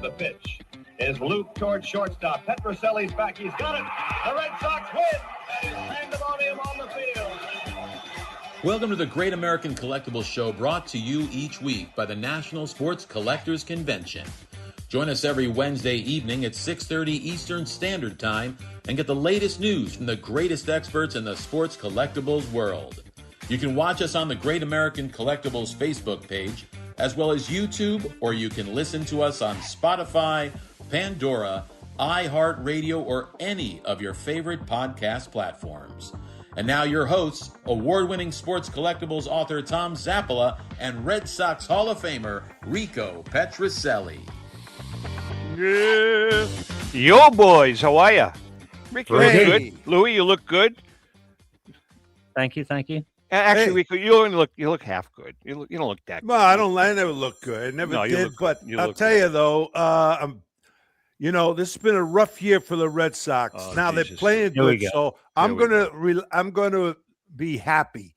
the pitch is looped towards shortstop. Petroselli's back. He's got it. The Red Sox win. And pandemonium on the field. Welcome to the Great American Collectibles Show, brought to you each week by the National Sports Collectors Convention. Join us every Wednesday evening at 6:30 Eastern Standard Time and get the latest news from the greatest experts in the sports collectibles world. You can watch us on the Great American Collectibles Facebook page, as well as YouTube, or you can listen to us on Spotify, Pandora, iHeartRadio, or any of your favorite podcast platforms. And now your hosts, award-winning sports collectibles author Tom Zappola and Red Sox Hall of Famer Rico Petroselli. Yeah. Yo, boys, how are you? Rick, you look Hey. good. Louis, you look good. Thank you. Actually, Hey. Rico, you look half good. You don't look that good. Well, I never look good. I never No, you did. look But good. You I'll look tell good. you, though, this has been a rough year for the Red Sox. Oh, now Jesus. they're playing Here we good, go. so I'm we gonna be happy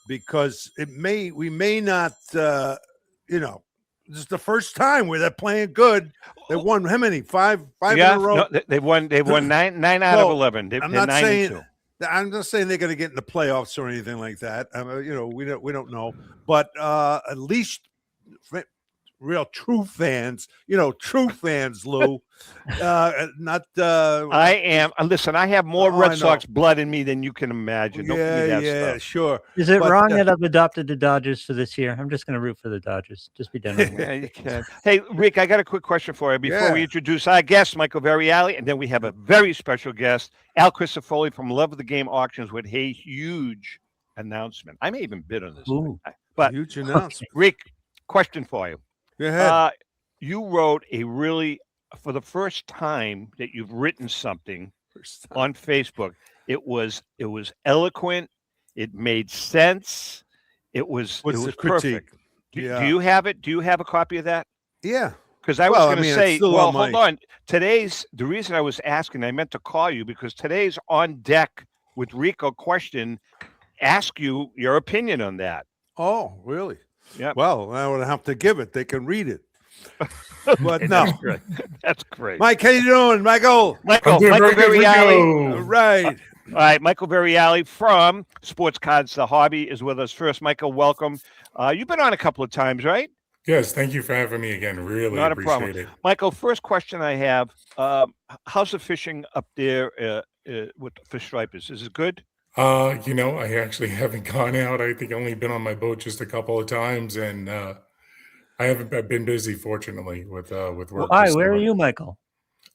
because we may not, this is the first time where they're playing good. They won how many? Five in a row. No, they've won nine out of Well, 11. I'm They're not 9-2. saying I'm not saying they're going to get in the playoffs or anything like that. We don't know, but at least real true fans, true fans, Lou. Not. I am. Listen, I have more Oh, I Red know. Sox blood in me than you can imagine. Don't give me that stuff. Sure. Is it But, wrong that I've adopted the Dodgers for this year? I'm just going to root for the Dodgers. Just be done with it. Yeah, you can. Hey, Rick, I got a quick question for you before we Yeah. introduce our guest, Michael Variale, and then we have a very special guest, Al Crisafulli from Love of the Game Auctions, with a huge announcement. I may even bid on this, Ooh. but Huge announcement. Rick, question for you. Go ahead. You wrote for the first time that you've written something on Facebook. It was eloquent. It made sense. It was What's the perfect. critique? Do Yeah. you have it? Do you have a copy of that? Yeah. Because I was Well, going to it's say, still well, on hold my- on. The reason I was asking, I meant to call you because today's on deck with Rico question. Ask you your opinion on that. Oh, really? Yeah. Well, I would have to give it. They can read it. But no. That's great. Mike, how you doing, Michael? Michael Variale. All right. All right, Michael Variale from Sports Cards The Hobby is with us first. Michael, welcome. You've been on a couple of times, right? Yes, thank you for having me again. Really Not a appreciate problem. it. Michael, first question I have, how's the fishing up there with for stripers? Is it good? I actually haven't gone out. I think I've only been on my boat just a couple of times, and I've been busy, fortunately, with work. Why? this Where are summer. you, Michael?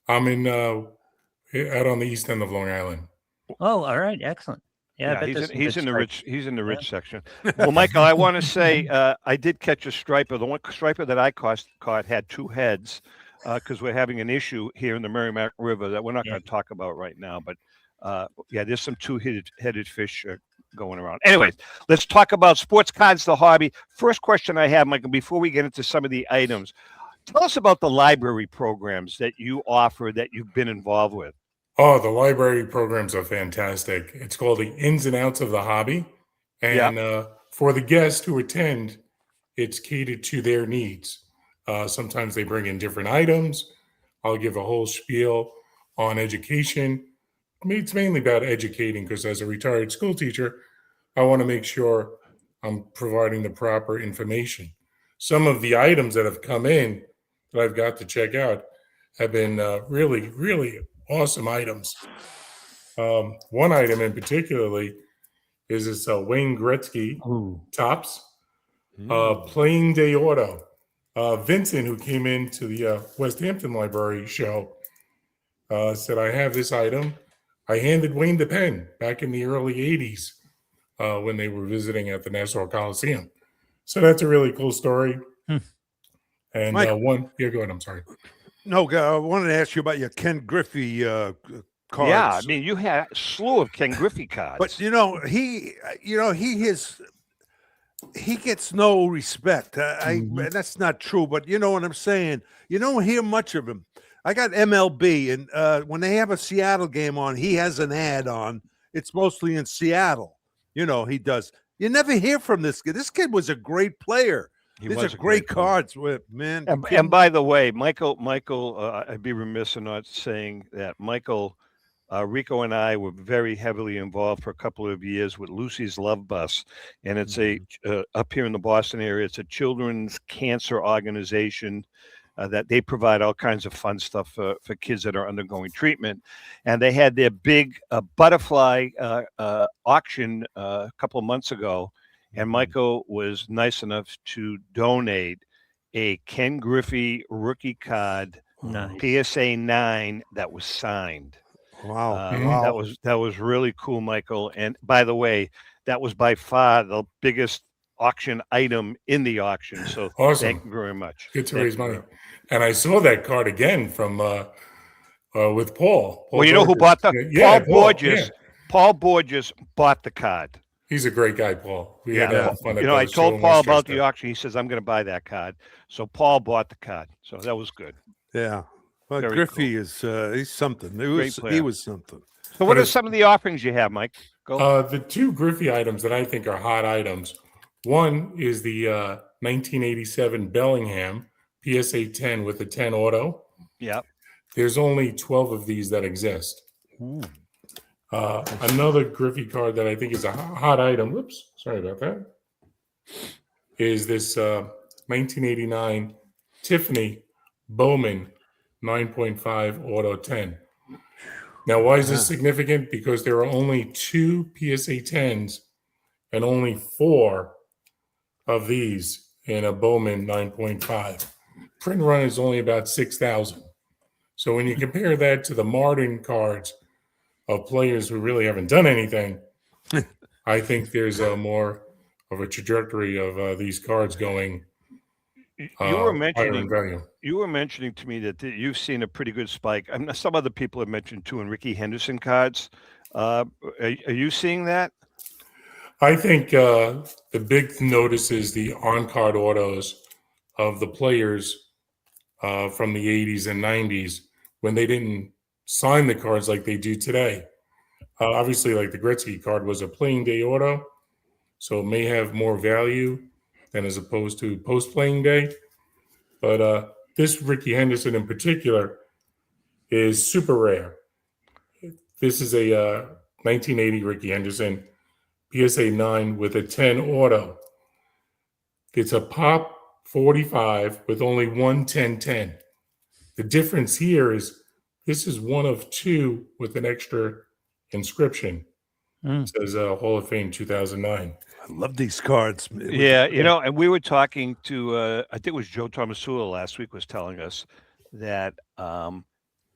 I'm in out on the east end of Long Island. Oh, all right. Excellent. Yeah, I bet there's some he's good in the stripes. rich. He's in the rich section. Well, Michael, I want to say I did catch a striper. The one striper that I caught had two heads because we're having an issue here in the Merrimack River that we're not going to talk about right now. But there's some two-headed fish going around. Anyways, let's talk about Sports Cards The Hobby. First question I have, Michael, before we get into some of the items, tell us about the library programs that you offer that you've been involved with. Oh, the library programs are fantastic. It's called the Ins and Outs of the Hobby. And for the guests who attend, it's catered to their needs. Sometimes they bring in different items. I'll give a whole spiel on education. It's mainly about educating because as a retired school teacher, I want to make sure I'm providing the proper information. Some of the items that have come in that I've got to check out have been really, really awesome items. One item in particularly is this Wayne Gretzky tops, playing day auto. Vincent, who came into the West Hampton Library show, said, I have this item. I handed Wayne the pen back in the early 80s when they were visiting at the Nassau Coliseum. So that's a really cool story. And Mike, go ahead. I'm sorry. No, I wanted to ask you about your Ken Griffey cards. Yeah, I mean, you had a slew of Ken Griffey cards. But he gets no respect. That's not true, but you know what I'm saying. You don't hear much of him. I got MLB, and when they have a Seattle game on, he has an ad on. It's mostly in Seattle. He does. You never hear from this kid. This kid was a great player. These are great cards, man. And by the way, Michael, I'd be remiss in not saying that Michael, Rico and I were very heavily involved for a couple of years with Lucy's Love Bus, and it's up here in the Boston area. It's a children's cancer organization that they provide all kinds of fun stuff for kids that are undergoing treatment. And they had their big butterfly auction a couple of months ago, and Michael was nice enough to donate a Ken Griffey rookie card, PSA 9, that was signed. Wow. That was really cool, Michael. And by the way, that was by far the biggest auction item in the auction. So awesome. Thank you very much. Good to raise money. And I saw that card again from with Paul. Well, you know who bought the Borges. Paul Borges bought the card. He's a great guy, Paul. We had fun. You know, I told Paul about the auction. He says, I'm going to buy that card. So Paul bought the card. So that was good. Yeah. Well, Griffey is he's something. He was something. So what are some of the offerings you have, Mike? Go. The two Griffey items that I think are hot items. One is the 1987 Bellingham PSA 10 with the 10 auto. Yeah. There's only 12 of these that exist. Another Griffey card that I think is a hot item, whoops, sorry about that, is this 1989 Tiffany Bowman 9.5 Auto 10. Now, why is this significant? Because there are only 2 PSA 10s and only 4 of these in a Bowman 9.5. Print run is only about 6,000. So when you compare that to the modern cards of players who really haven't done anything, I think there's a more of a trajectory of these cards going. You were mentioning to me that you've seen a pretty good spike. Some other people have mentioned too in Ricky Henderson cards. Are you seeing that? I think the big notice is the on-card autos of the players from the 80s and 90s when they didn't sign the cards like they do today. Obviously, like the Gretzky card was a playing day auto, so it may have more value than as opposed to post-playing day. But this Ricky Henderson in particular is super rare. This is a 1980 Ricky Henderson PSA 9 with a 10 auto. It's a pop 45 with only one 10-10. The difference here is this is one of 2 with an extra inscription. It says Hall of Fame 2009. I love these cards. Yeah, you know, and we were talking to, I think it was Joe Tomasula last week was telling us that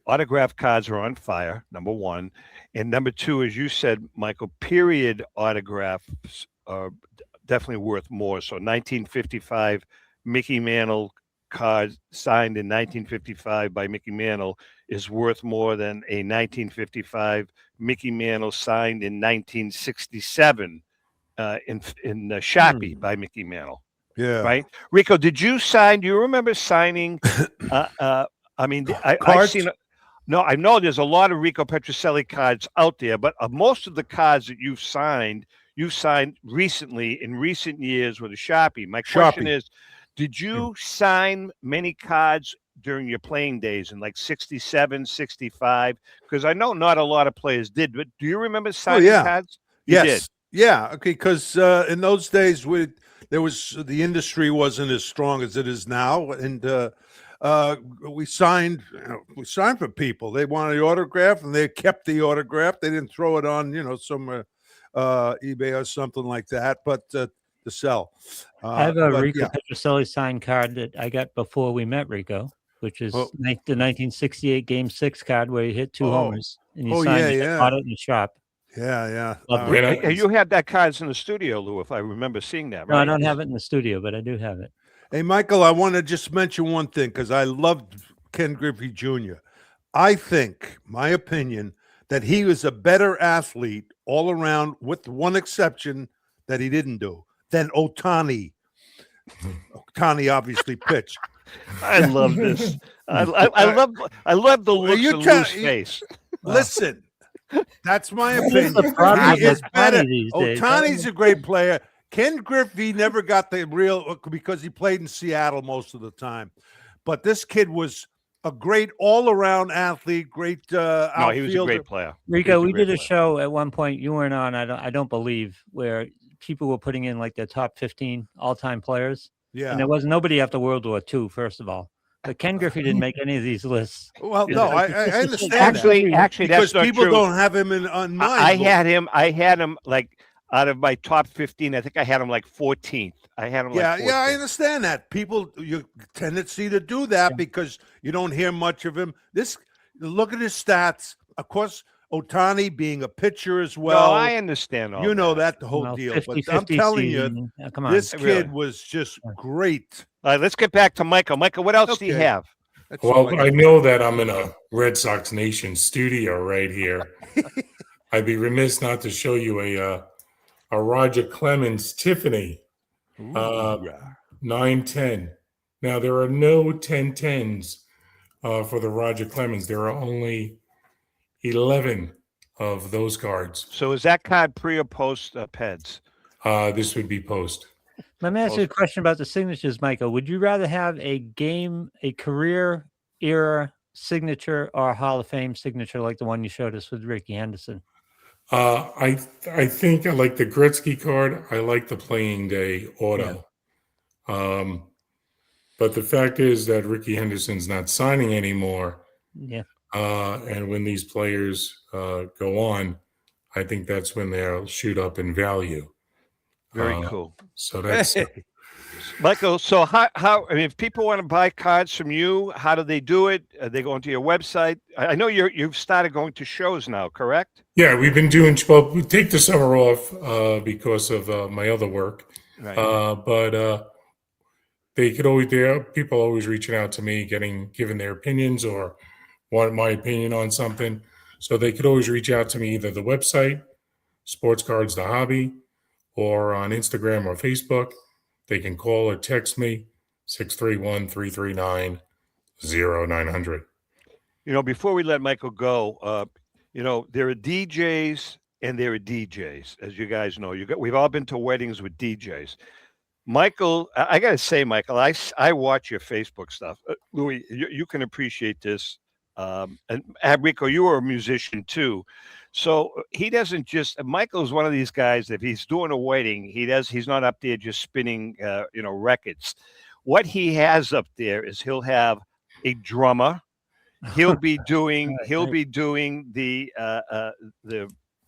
autograph cards are on fire, number one. And number two, as you said, Michael, period autographs are definitely worth more. So 1955 Mickey Mantle card signed in 1955 by Mickey Mantle is worth more than a 1955 Mickey Mantle signed in 1967 in Sharpie by Mickey Mantle. Yeah. Right. Rico, did you sign? Do you remember signing? I mean, I've seen. No, I know there's a lot of Rico Petrocelli cards out there, but most of the cards that you've signed recently in recent years with a Sharpie. My question is, did you sign many cards during your playing days in like 67, 65? Because I know not a lot of players did, but do you remember signing cards? Yes. Did. Yeah. Okay. Because in those days, the industry wasn't as strong as it is now, and we signed for people. They wanted the autograph, and they kept the autograph. They didn't throw it on, some eBay or something like that, but to sell. I have a Rico Petrocelli signed card that I got before we met Rico, which is the 1968 Game 6 card where he hit 2 homers, and you signed it, bought it in the shop. Yeah. You had that cards in the studio, Lou, if I remember seeing that, right? No, I don't have it in the studio, but I do have it. Hey, Michael, I want to just mention one thing because I loved Ken Griffey Jr. I think, my opinion, that he was a better athlete all around, with one exception that he didn't do, than Ohtani. Ohtani obviously pitched. I love this. I love the looks on Lou's face. Listen, that's my opinion. He is better. Ohtani's a great player. Ken Griffey never got the real because he played in Seattle most of the time. But this kid was a great all-around athlete, great outfielder. No, he was a great player. Rico, we did a show at one point you weren't on, I don't believe, where people were putting in like their top 15 all-time players. Yeah. And there was nobody after World War II, first of all. But Ken Griffey didn't make any of these lists. Well, no, I understand. Actually, because that's not people true. don't have him on mind. I had him like out of my top 15. I think I had him like 14th. I had him. Yeah, like 14th. yeah, I understand that. People, your tendency to do that because you don't hear much of him. Look at his stats. Of course, Ohtani being a pitcher as well. No, I understand all. You know that the whole deal. 50, but I'm telling you, come on. this kid was just great. All right, let's get back to Michael. Michael, what else do you have? Well, I know that I'm in a Red Sox Nation studio right here. I'd be remiss not to show you a Roger Clemens Tiffany 910. Now, there are no 1010s for the Roger Clemens. There are only 11 of those cards. So is that card pre or post Peds? This would be post. Let me ask you a question about the signatures, Michael. Would you rather have a career era signature or a Hall of Fame signature like the one you showed us with Ricky Henderson? I think I like the Gretzky card. I like the playing day auto. Yeah. But the fact is that Ricky Henderson's not signing anymore. Yeah. And when these players go on, I think that's when they'll shoot up in value. Very cool. So that's Michael. So how I mean, if people want to buy cards from you, how do they do it? They go onto your website. I know you've started going to shows now, correct? Yeah, we've been doing. Well, we take the summer off because of my other work. Right. But they could always. People always reaching out to me, given their opinions or want my opinion on something. So they could always reach out to me either the website, Sports Cards the Hobby, or on Instagram or Facebook. They can call or text me, 631-339-0900. Before we let Michael go, there are DJs and there are DJs, as you guys know. We've all been to weddings with DJs. Michael, I got to say, Michael, I watch your Facebook stuff. Louis, you can appreciate this. And Rico, you are a musician too. So he doesn't Michael's one of these guys, if he's doing a wedding, he's not up there just spinning, records. What he has up there is he'll have a drummer. He'll be doing, the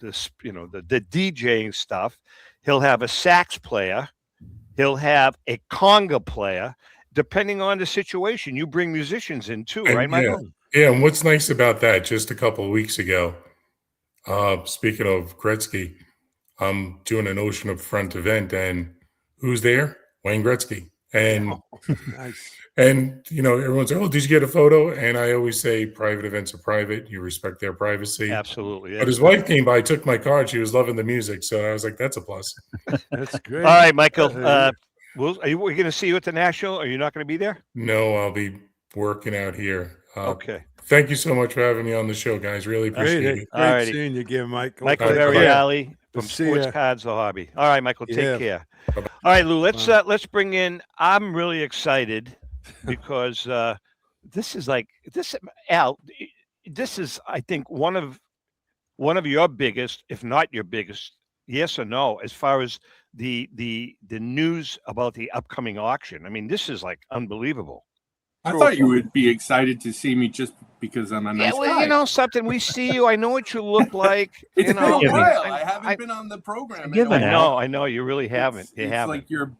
DJing stuff. He'll have a sax player. He'll have a conga player, depending on the situation. You bring musicians in too, right, Michael? Yeah, and what's nice about that, just a couple of weeks ago, speaking of Gretzky, I'm doing an Ocean of Front event, and who's there? Wayne Gretzky. And nice. And everyone's like, "Oh, did you get a photo?" And I always say, private events are private. You respect their privacy. Absolutely. Yeah. But his wife came by, took my card. She was loving the music, so I was like, "That's a plus." That's great. All right, Michael. Are we going to see you at the National? Are you not going to be there? No, I'll be working out here. Okay. Thank you so much for having me on the show, guys. Really appreciate it. Great seeing you again, Michael. Michael Variale from Sports Cards the Hobby. All right, Michael, take care. Bye-bye. All right, Lou, let's bring in. I'm really excited because this is Al. This is, I think, one of your biggest, if not your biggest, yes or no, as far as the news about the upcoming auction. I mean, this is like unbelievable. I thought you would be excited to see me just because I'm a nice guy. Yeah, well, something. We see you. I know what you look like. It's been a while. I haven't been on the program. I know. You really haven't. You haven't. It's like you're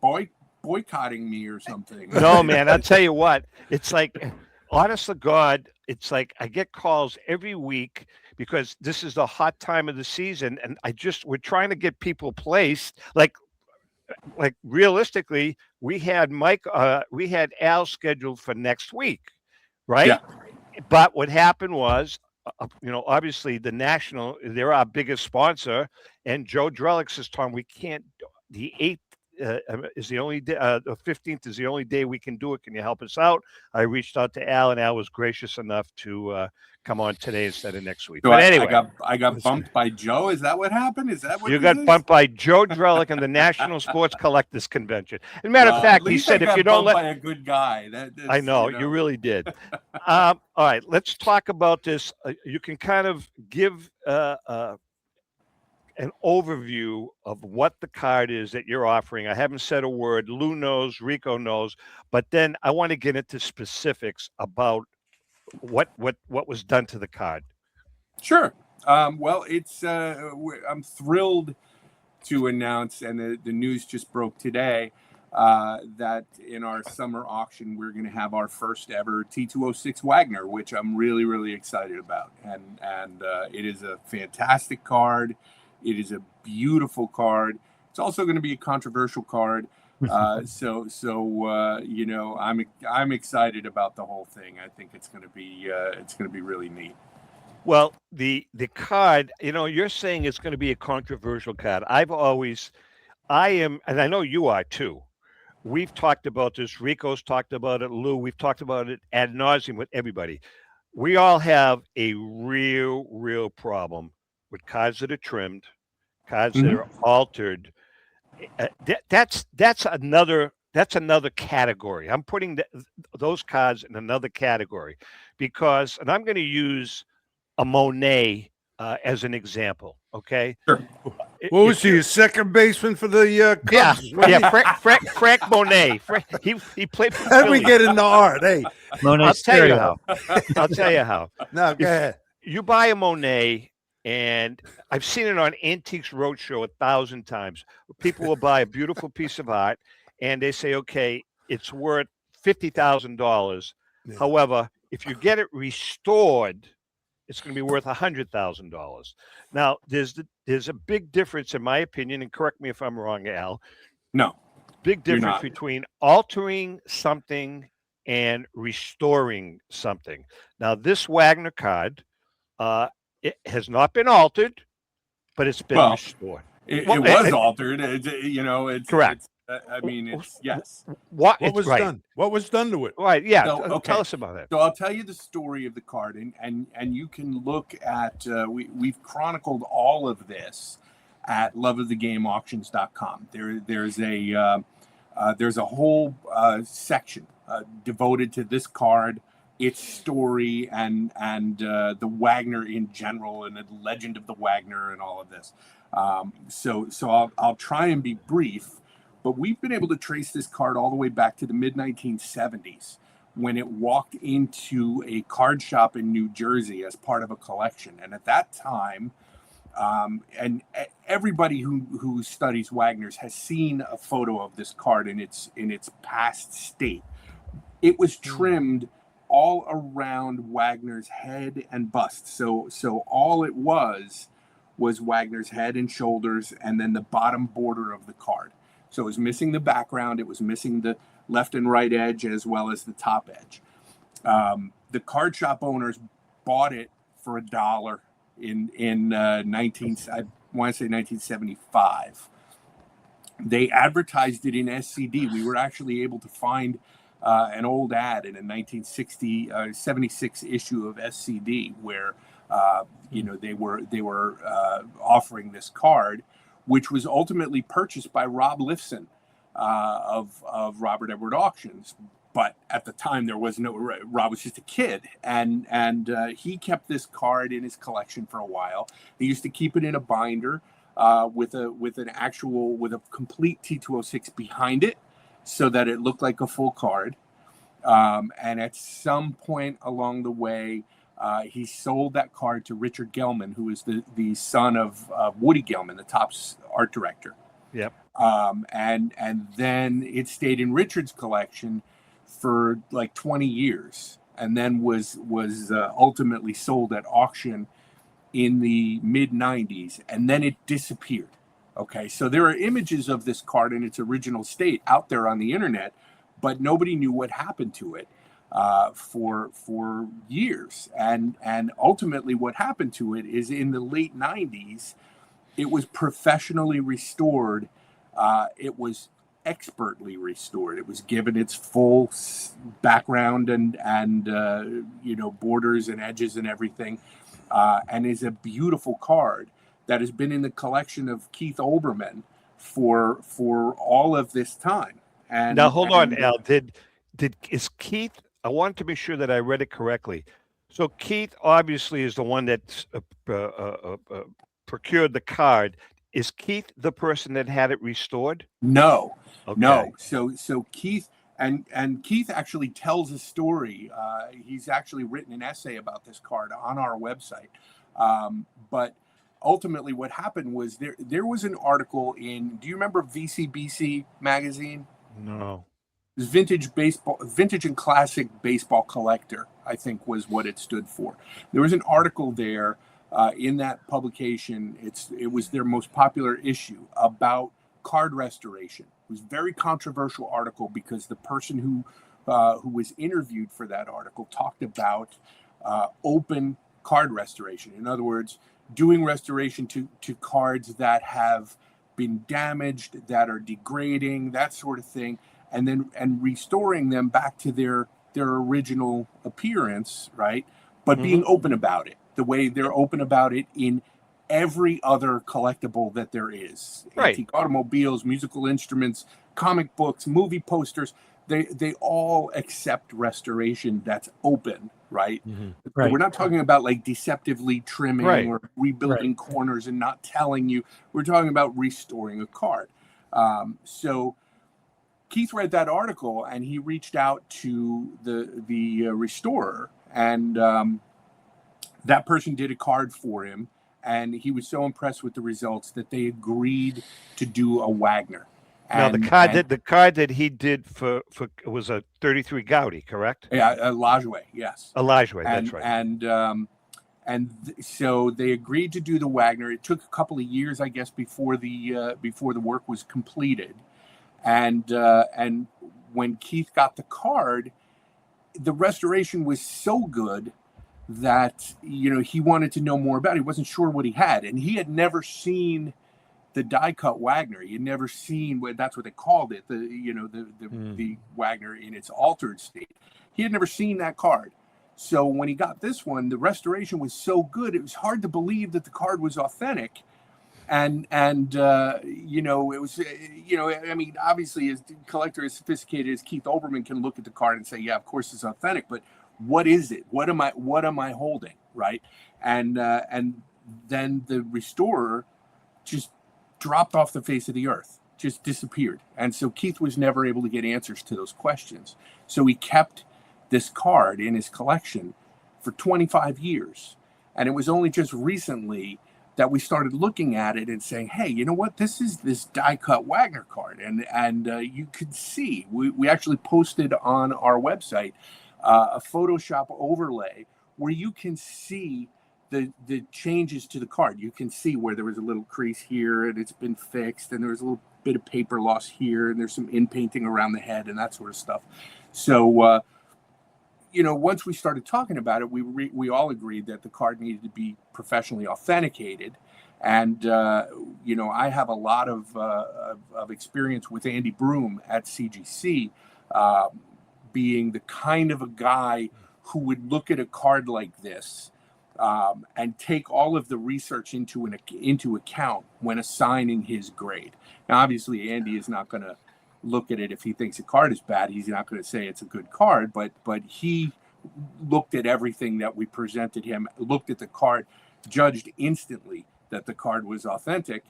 boycotting me or something. No, man. I'll tell you what. It's like, honest to God, it's like I get calls every week because this is the hot time of the season, and we're trying to get people placed. Like realistically, we had Al scheduled for next week, right? Yeah. But what happened was, obviously the National, they're our biggest sponsor, and Joe Drellick says, "Tom, we can't. The 8th is the only day. The 15th is the only day we can do it. Can you help us out?" I reached out to Al, and Al was gracious enough to come on today instead of next week. So But anyway, I got bumped by Joe. Is that what happened? Is that what you got bumped by Joe Drellick in the National Sports Collectors Convention? As a matter of fact, he said, if you don't let by a good guy, I know, you really did. All right, let's talk about this. You can kind of give an overview of what the card is that you're offering. I haven't said a word. Lou knows, Rico knows, but then I want to get into specifics about what was done to the card. Sure. Well, it's I'm thrilled to announce, and the news just broke today, that in our summer auction we're going to have our first ever T206 Wagner, which I'm really, really excited about. And it is a fantastic card. It is a beautiful card. It's also going to be a controversial card. So you know, I'm excited about the whole thing. I think it's going to be really neat. Well, the card, you know, you're saying it's going to be a controversial card. I am, and I know you are too. We've talked about this. Rico's talked about it. Lou, we've talked about it ad nauseum with everybody. We all have a real problem with cards that are trimmed, cards that are altered. That's another category. I'm putting those cards in another category because, and I'm going to use a Monet as an example. Okay. Sure. What was he, a second baseman for the Cubs? Frank Monet. He played for Let me Philly. get into art. Hey, I'll tell you how. No, go ahead. You buy a Monet, and I've seen it on Antiques Roadshow 1,000 times. People will buy a beautiful piece of art, and they say, okay, it's worth $50,000. Yeah. However, if you get it restored, it's going to be worth $100,000. Now, there's a big difference, in my opinion, and correct me if I'm wrong, Al. No, big difference between altering something and restoring something. Now, this Wagner card, it has not been altered, but it's been restored. It was altered. It's correct. I mean, it's yes. What was done? What was done to it? Right. Yeah. So, okay. Tell us about it. So I'll tell you the story of the card, and you can look at we've chronicled all of this at loveofthegameauctions.com. There's a whole section devoted to this card, its story, and the Wagner in general, and the legend of the Wagner, and all of this. So I'll try and be brief. But we've been able to trace this card all the way back to the mid-1970s when it walked into a card shop in New Jersey as part of a collection. And at that time, and everybody who studies Wagner's has seen a photo of this card in its past state. It was trimmed all around Wagner's head and bust. So all it was Wagner's head and shoulders, and then the bottom border of the card. So it was missing the background. It was missing the left and right edge as well as the top edge. The card shop owners bought it for $1 in 1975. They advertised it in SCD. We were actually able to find an old ad in a 76 issue of SCD where they were offering this card, which was ultimately purchased by Rob Lifson of Robert Edward Auctions. But at the time, there was no Rob was just a kid, and he kept this card in his collection for a while. He used to keep it in a binder with a complete T206 behind it, so that it looked like a full card. And at some point along the way, he sold that card to Richard Gelman, who is the son of Woody Gelman, the Topps art director. Yep. And then it stayed in Richard's collection for like 20 years, and then was ultimately sold at auction in the mid 90s, and then it disappeared. Okay, so there are images of this card in its original state out there on the internet, but nobody knew what happened to it for years. And ultimately what happened to it is in the late 90s, it was professionally restored. It was expertly restored. It was given its full background and borders and edges and everything, and is a beautiful card that has been in the collection of Keith Olbermann for all of this time. And now hold on, Al. Is Keith? I wanted to be sure that I read it correctly. So Keith obviously is the one that procured the card. Is Keith the person that had it restored? No, okay. No. So Keith and Keith actually tells a story. He's actually written an essay about this card on our website. But ultimately, what happened was there was an article in. Do you remember VCBC magazine? No. It was Vintage and Classic Baseball Collector, I think was what it stood for. There was an article there in that publication. It was their most popular issue about card restoration. It was a very controversial article because the person who was interviewed for that article talked about open card restoration. In other words, doing restoration to cards that have been damaged, that are degrading, that sort of thing, and restoring them back to their original appearance, right? But being open about it, the way they're open about it in every other collectible that there is. Right. Antique automobiles, musical instruments, comic books, movie posters, they all accept restoration that's open, right? Right. We're not talking about like deceptively trimming or rebuilding corners and not telling you. We're talking about restoring a card. So Keith read that article and he reached out to the restorer, and that person did a card for him, and he was so impressed with the results that they agreed to do a Wagner. Now the card that he did for was a 33 Gaudi, correct? Yeah, a Lajoie, yes. A Lajoie, that's right. So they agreed to do the Wagner. It took a couple of years, I guess, before the work was completed. And when Keith got the card, the restoration was so good that he wanted to know more about it. He wasn't sure what he had, and he had never seen the die cut Wagner. He had never seen that's what they called it, the Wagner in its altered state. He had never seen that card. So when he got this one, the restoration was so good, it was hard to believe that the card was authentic. And it was, I mean, obviously, as a collector as sophisticated as Keith Olbermann can look at the card and say, yeah, of course it's authentic, but what is it? What am I holding? Right. And then the restorer just dropped off the face of the earth, just disappeared. And so Keith was never able to get answers to those questions. So he kept this card in his collection for 25 years. And it was only just recently that we started looking at it and saying, hey, you know what? This is this die-cut Wagner card. And you could see, we actually posted on our website a Photoshop overlay where you can see the changes to the card. You can see where there was a little crease here and it's been fixed, and there was a little bit of paper loss here, and there's some in-painting around the head and that sort of stuff. So, once we started talking about it, we all agreed that the card needed to be professionally authenticated. And, I have a lot of experience with Andy Broom at CGC, being the kind of a guy who would look at a card like this and take all of the research into account when assigning his grade. Now, obviously, Andy is not going to look at it if he thinks a card is bad. He's not going to say it's a good card, but he looked at everything that we presented him, looked at the card, judged instantly that the card was authentic,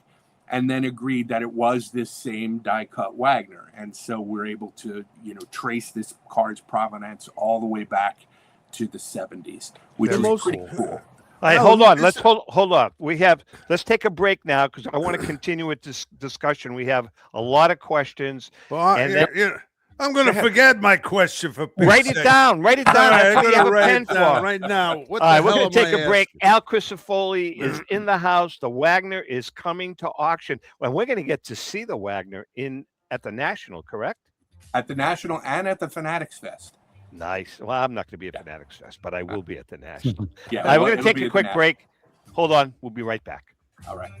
and then agreed that it was this same die-cut Wagner. And so we're able to, trace this card's provenance all the way back to the 70s, which is pretty cool. All right, hold on. Let's hold on. Let's take a break now because I want to continue with this discussion. We have a lot of questions. Well, I'm going to forget my question for write it down. Write it down. Right, I'm going to write it down right now. All right, we're going to take a break. Al Crisafulli is in the house. The Wagner is coming to auction, and we're going to get to see the Wagner at the National, correct? At the National and at the Fanatics Fest. Nice. Well, I'm not going to be at Fanatics Fest, but I will be at the National. Yeah. All right, we're going to take a quick break. Hold on. We'll be right back. All right.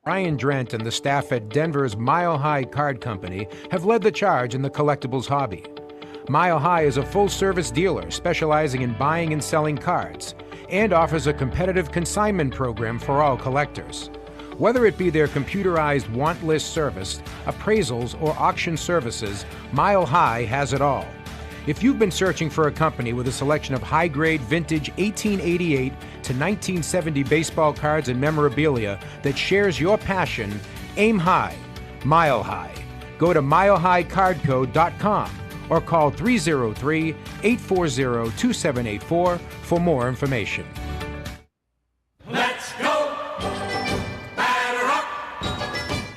Brian Drent and the staff at Denver's Mile High Card Company have led the charge in the collectibles hobby. Mile High is a full-service dealer specializing in buying and selling cards and offers a competitive consignment program for all collectors. Whether it be their computerized want list service, appraisals, or auction services, Mile High has it all. If you've been searching for a company with a selection of high-grade vintage 1888 to 1970 baseball cards and memorabilia that shares your passion, aim high, Mile High. Go to milehighcardco.com or call 303-840-2784 for more information. Let's go! Batter up!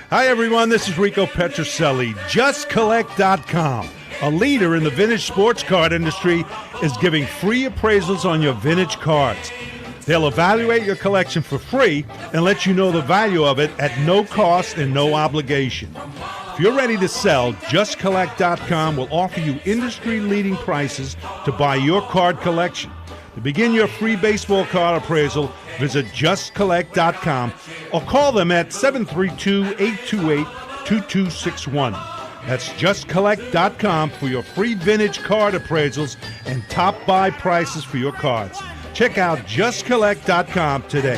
Hi, everyone. This is Rico Petrocelli. JustCollect.com, a leader in the vintage sports card industry, is giving free appraisals on your vintage cards. They'll evaluate your collection for free and let you know the value of it at no cost and no obligation. If you're ready to sell, JustCollect.com will offer you industry-leading prices to buy your card collection. To begin your free baseball card appraisal, visit JustCollect.com or call them at 732-828-2261. That's JustCollect.com for your free vintage card appraisals and top buy prices for your cards. Check out JustCollect.com today.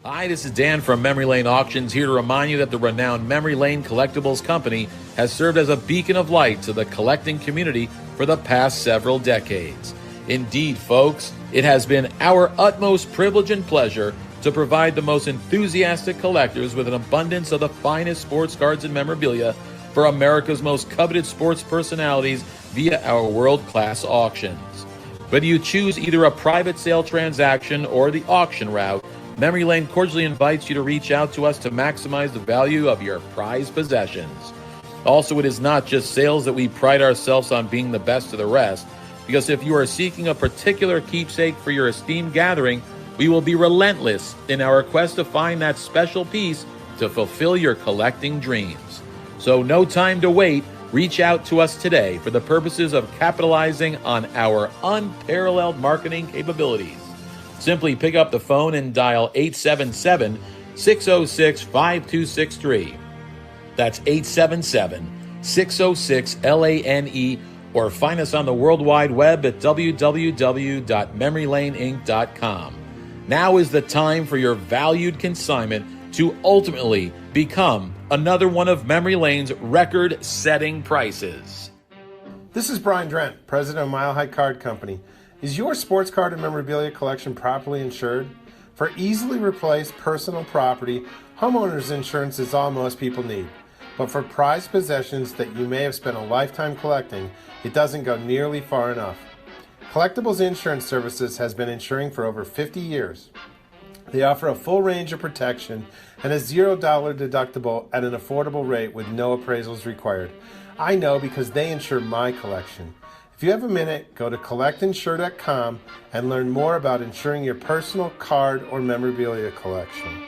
Hi, this is Dan from Memory Lane Auctions, here to remind you that the renowned Memory Lane Collectibles Company has served as a beacon of light to the collecting community for the past several decades. Indeed, folks, it has been our utmost privilege and pleasure to provide the most enthusiastic collectors with an abundance of the finest sports cards and memorabilia for America's most coveted sports personalities via our world-class auctions. Whether you choose either a private sale transaction or the auction route, Memory Lane cordially invites you to reach out to us to maximize the value of your prized possessions. Also, it is not just sales that we pride ourselves on being the best of the rest, because if you are seeking a particular keepsake for your esteemed gathering, we will be relentless in our quest to find that special piece to fulfill your collecting dreams. So no time to wait. Reach out to us today for the purposes of capitalizing on our unparalleled marketing capabilities. Simply pick up the phone and dial 877-606-5263. That's 877-606-LANE, or find us on the World Wide Web at www.memorylaneinc.com. Now is the time for your valued consignment to ultimately become another one of Memory Lane's record-setting prices. This is Brian Drent, president of Mile High Card Company. Is your sports card and memorabilia collection properly insured? For easily replaced personal property, homeowners insurance is all most people need. But for prized possessions that you may have spent a lifetime collecting, it doesn't go nearly far enough. Collectibles Insurance Services has been insuring for over 50 years. They offer a full range of protection and a $0 deductible at an affordable rate with no appraisals required. I know because they insure my collection. If you have a minute, go to collectinsure.com and learn more about insuring your personal card or memorabilia collection.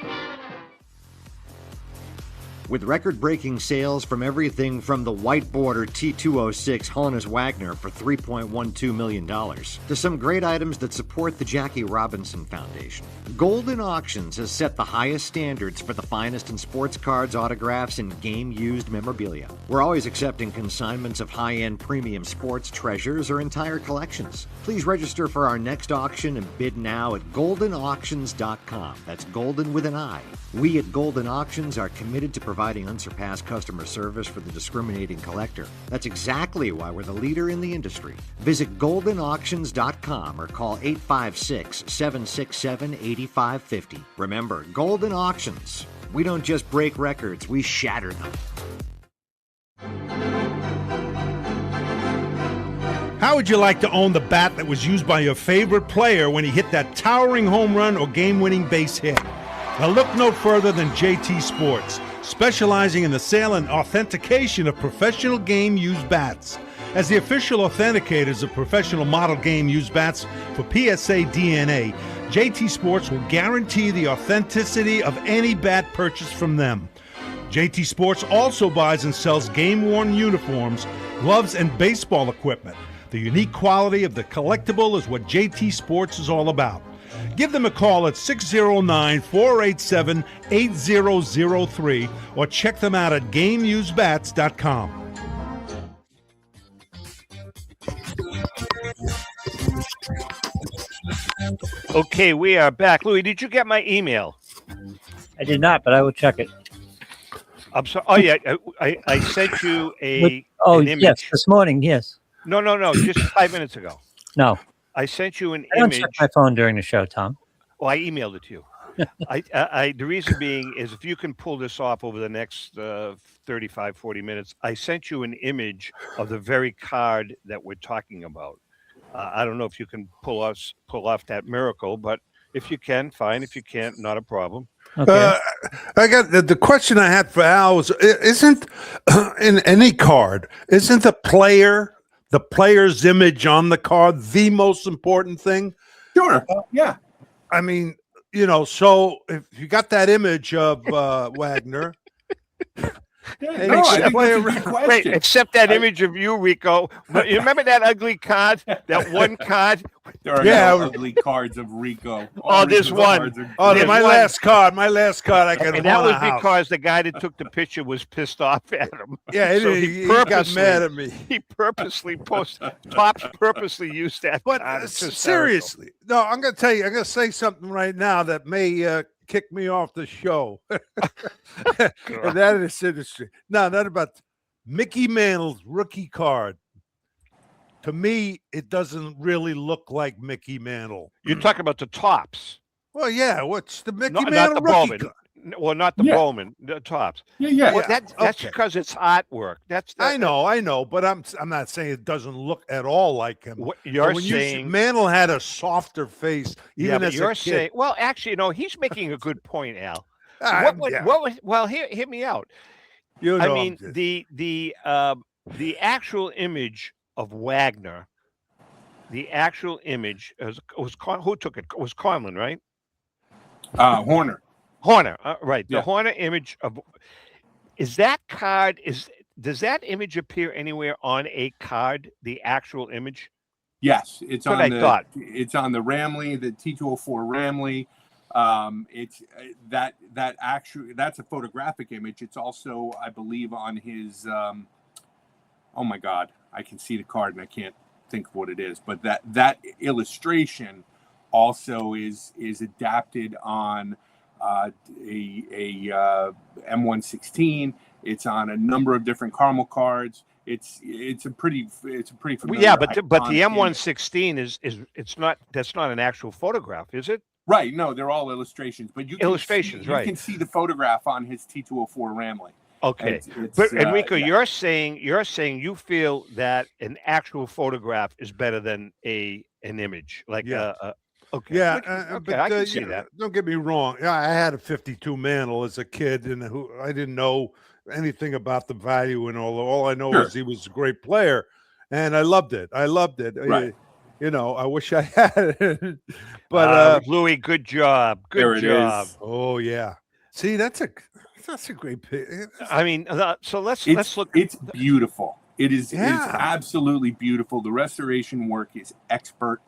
With record-breaking sales from everything from the white border T206 Honus Wagner for $3.12 million to some great items that support the Jackie Robinson Foundation, Golden Auctions has set the highest standards for the finest in sports cards, autographs, and game-used memorabilia. We're always accepting consignments of high-end premium sports treasures or entire collections. Please register for our next auction and bid now at goldenauctions.com. That's golden with an I. We at Golden Auctions are committed to providing unsurpassed customer service for the discriminating collector. That's exactly why we're the leader in the industry. Visit goldenauctions.com or call 856-767-8550. Remember, Golden Auctions. We don't just break records, we shatter them. How would you like to own the bat that was used by your favorite player when he hit that towering home run or game-winning base hit? Now look no further than JT Sports, specializing in the sale and authentication of professional game-used bats. As the official authenticators of professional model game-used bats for PSA DNA, JT Sports will guarantee the authenticity of any bat purchased from them. JT Sports also buys and sells game-worn uniforms, gloves, and baseball equipment. The unique quality of the collectible is what JT Sports is all about. Give them a call at 609-487-8003 or check them out at GameUseBats.com. Okay, we are back. Louis, did you get my email? I did not, but I will check it. I'm sorry. Oh, yeah. I sent you an image. Yes, this morning, yes. No, just 5 minutes ago. No. I sent you an I don't image. check my phone during the show, Tom. Well, I emailed it to you. The reason being is if you can pull this off over the next 35, 40 minutes, I sent you an image of the very card that we're talking about. I don't know if you can pull off that miracle, but if you can, fine. If you can't, not a problem. Okay. I got the question I had for Al was, isn't in any card, isn't the player's image on the card the most important thing? Sure. Yeah. I mean, so if you got that image of Wagner, except that image of you, Rico. You remember that ugly card? That one card? There are no ugly cards of Rico. There's one. My last card. I can. And that was because the guy that took the picture was pissed off at him. Yeah, so he got mad at me. He purposely Topps purposely used that. But seriously, no, I'm going to tell you. I'm going to say something right now that may kick me off the show. And that is industry. No, not about Mickey Mantle's rookie card. To me, it doesn't really look like Mickey Mantle. You're talking about the Topps. Well, yeah. What's the Mickey Mantle not the rookie Bowman. card? Well, not the Bowman, the Topps. Yeah. Well, that's because it's artwork. I know, but I'm not saying it doesn't look at all like him. What you're saying, Mantle had a softer face, even as you're a kid. saying. Well, actually, he's making a good point, Al. Well, hear me out. I mean, the actual image of Wagner, the actual image was who took it? Was Conlon, right? Horner. Right. The Horner image does that image appear anywhere on a card? The actual image? Yes, it's on the Ramley, the T204 Ramley. It's that's a photographic image. It's also, I believe, on his. Oh my God, I can see the card and I can't think of what it is. But that illustration also is adapted on a M116. It's on a number of different caramel cards. It's a pretty familiar. Yeah, but the M116 that's not an actual photograph, is it? Right. No, they're all illustrations. But you can see the photograph on his T204 Ramley. Okay, but Enrico, you're saying you feel that an actual photograph is better than an image, like okay, yeah, but I can see that. Don't get me wrong. Yeah, I had a 52 Mantle as a kid, and I didn't know anything about the value, and all I know is he was a great player, and I loved it. Right. I wish I had it, but Louis, good job. Good job. Oh yeah. See, that's a great pick. I mean, so let's look. It's beautiful. It's absolutely beautiful. The restoration work is expert.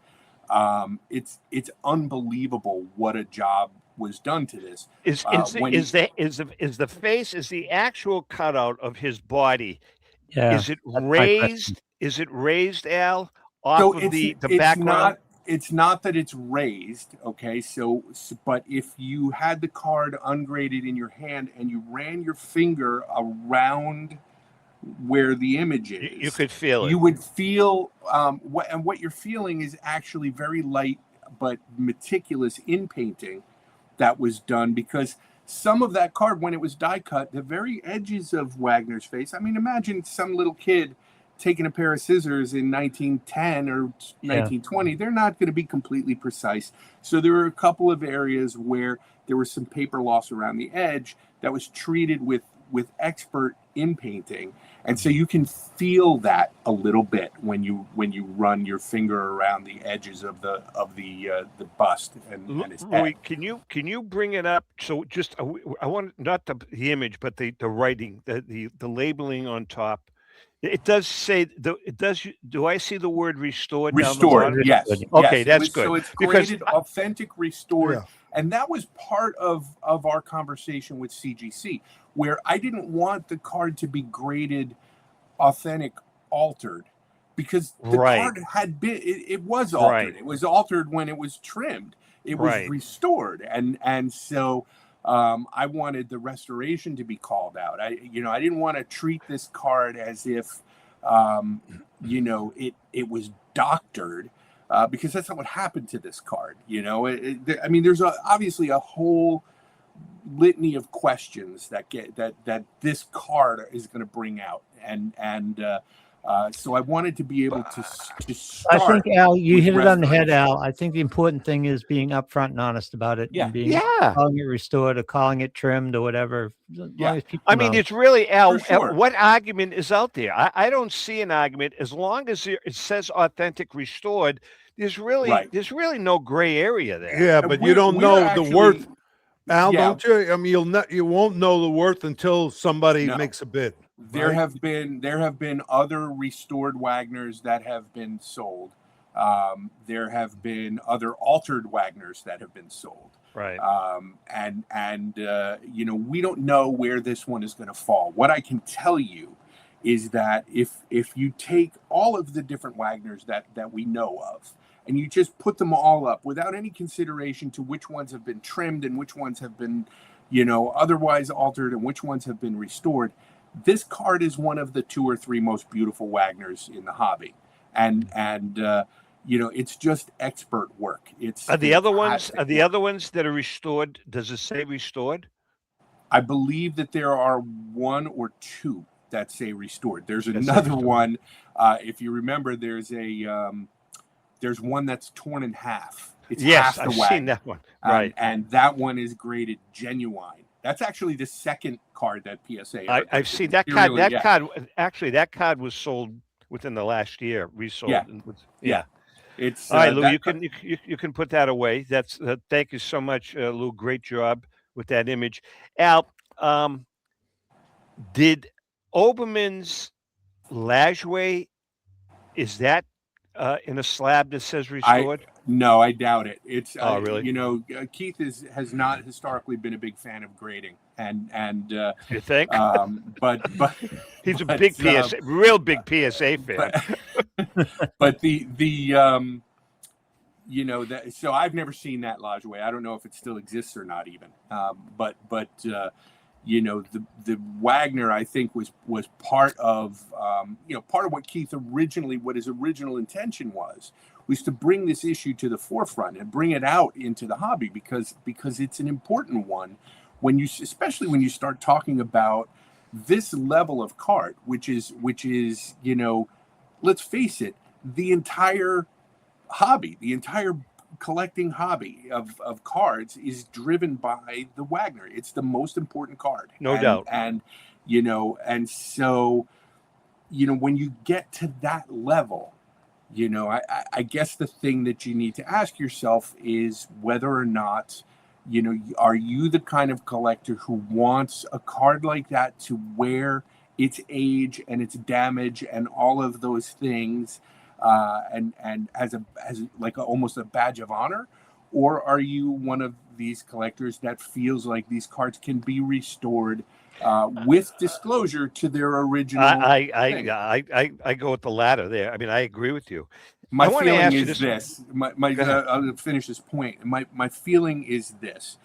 It's unbelievable what a job was done to this. Is the face, is the actual cutout of his body? Yeah. Is it raised? Is it raised, Al? Off of the background? It's not that it's raised, okay? So, but if you had the card ungraded in your hand and you ran your finger around where the image is, you could feel it. You would feel what you're feeling is actually very light but meticulous in painting that was done, because some of that card, when it was die cut, the very edges of Wagner's face. I mean, imagine some little kid taking a pair of scissors in 1910 or 1920, they're not going to be completely precise. So there were a couple of areas where there was some paper loss around the edge that was treated with expert in painting. And so you can feel that a little bit when you run your finger around the edges of the bust and his head. Louis, can you bring it up? So just I want not the image, but the writing, the labeling on top. It does say it does. Do I see the word restored? Restored, down the yes. Okay, yes. that's good. So it's Because graded authentic restored, and that was part of our conversation with CGC, where I didn't want the card to be graded authentic altered, because the card had been it was altered. It was altered when it was trimmed. It was restored, and so I wanted the restoration to be called out. I didn't want to treat this card as if it was doctored, because that's not what happened to this card. I mean, there's obviously a whole litany of questions that this card is going to bring out, and so I wanted to be able to start. I think, Al, you hit it on the head, Al. I think the important thing is being upfront and honest about it, and being calling it restored or calling it trimmed or whatever. I mean, it's really, Al, what argument is out there? I don't see an argument. As long as it says authentic restored, there's really no gray area there. Yeah, but you don't know the worth. Al, don't you? I mean, you won't know the worth until somebody makes a bid. There have been other restored Wagners that have been sold. There have been other altered Wagners that have been sold. Right. We don't know where this one is going to fall. What I can tell you is that if you take all of the different Wagners that we know of, and you just put them all up without any consideration to which ones have been trimmed and which ones have been, otherwise altered and which ones have been restored, this card is one of the 2 or 3 most beautiful Wagners in the hobby, and it's just expert work. Are the other ones that are restored? Does it say restored? I believe that there are 1 or 2 that say restored. There's another one. If you remember, there's one that's torn in half. It's half the I've Wagner. seen that one. Right, and that one is graded genuine. That's actually the second card that PSA. I've seen that card. That card was sold within the last year. Resold. Yeah. It's all right, Lou. You can put that away. That's thank you so much, Lou. Great job with that image. Al, did Oberman's Lajoie, is that in a slab that says restored? No, I doubt it. It's really? Keith has not historically been a big fan of grading, and you think? But he's a big PSA, real big PSA fan. But so I've never seen that Lajoie. I don't know if it still exists or not even. But the Wagner, I think, was part of what Keith what his original intention was to bring this issue to the forefront and bring it out into the hobby, because it's an important one especially when you start talking about this level of card, which is let's face it, the entire hobby, the entire collecting hobby of cards is driven by the Wagner. It's the most important card, no doubt. And so when you get to that level, I guess the thing that you need to ask yourself is whether or not are you the kind of collector who wants a card like that to wear its age and its damage and all of those things, and as almost a badge of honor, or are you one of these collectors that feels like these cards can be restored with disclosure to their original? I go with the latter there. I mean, I agree with you. My feeling is this. I'll finish this point. My feeling is this: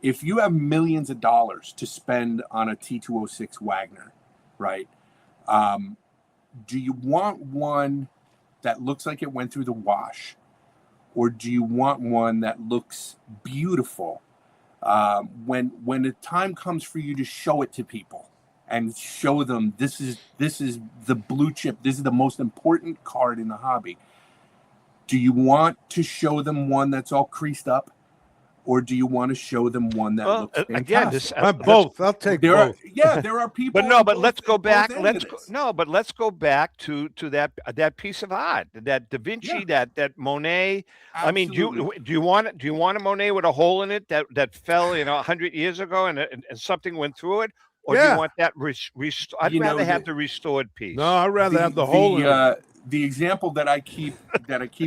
if you have millions of dollars to spend on a T206 Wagner, right? Do you want one that looks like it went through the wash, or do you want one that looks beautiful when the time comes for you to show it to people and show them this is the blue chip, this is the most important card in the hobby? Do you want to show them one that's all creased up, or do you want to show them one that looks fantastic? Again, both. I'll take both. There are people. But let's go back. Let's go back to that piece of art, that Da Vinci, that Monet. Absolutely. I mean, do you want a Monet with a hole in it that fell 100 years ago and something went through it, Or do you want that? I'd rather have the restored piece. No, I'd rather have the whole. The example that I keep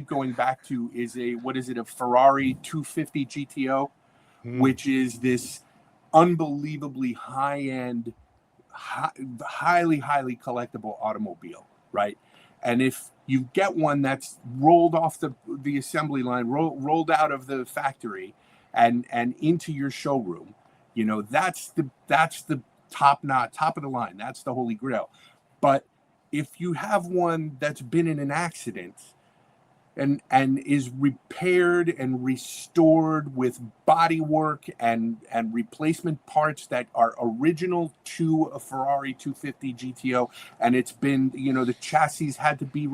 going back to is a Ferrari 250 GTO, which is this unbelievably high-end, highly collectible automobile, right? And if you get one that's rolled off the assembly line, rolled out of the factory, and into your showroom, that's the top of the line. That's the holy grail. But if you have one that's been in an accident and is repaired and restored with body work and replacement parts that are original to a Ferrari 250 GTO, and it's been, the chassis had to be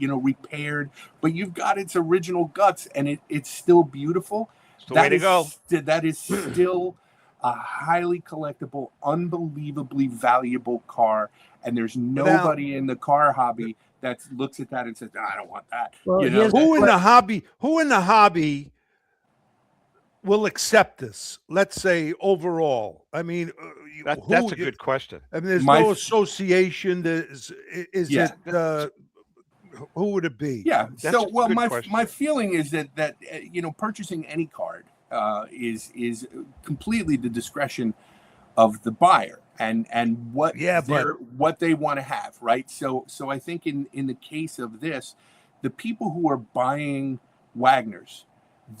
repaired, but you've got its original guts and it's still beautiful. Way to go. That is still a highly collectible, unbelievably valuable car, and there's nobody in the car hobby that looks at that and says, I don't want that. Well, who in the hobby will accept this? Let's say overall. I mean, that's a good question. I mean, there's no association. Who would it be? Yeah. So, well, my feeling is that purchasing any card is completely the discretion of the buyer and what they want to have, right? So I think in the case of this, the people who are buying Wagners,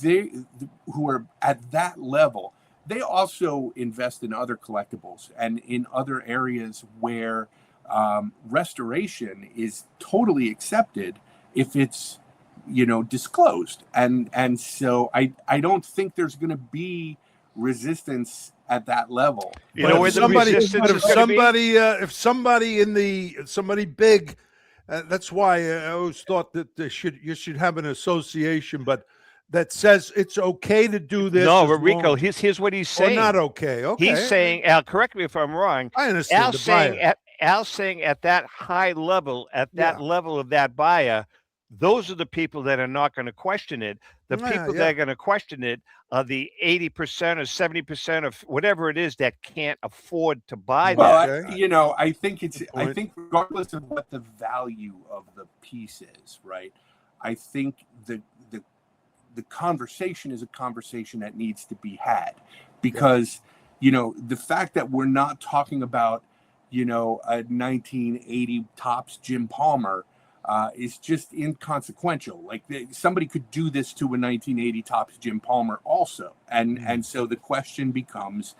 who are at that level, they also invest in other collectibles and in other areas where restoration is totally accepted if it's disclosed, and so I don't think there's going to be resistance at that level. If somebody big, that's why I always thought that you should have an association, but that says it's okay to do this. No, Rico, here's what he's saying. Not okay. Okay. He's saying, Al, correct me if I'm wrong. I understand. Al's saying at that high level, level of that buyer, those are the people that are not going to question it. The people that are going to question it are the 80% or 70% of whatever it is that can't afford to buy that. I think regardless of what the value of the piece is, right? I think the conversation is a conversation that needs to be had, because the fact that we're not talking about a 1980 Topps Jim Palmer is just inconsequential. Like somebody could do this to a 1980 Topps Jim Palmer also, and so the question becomes,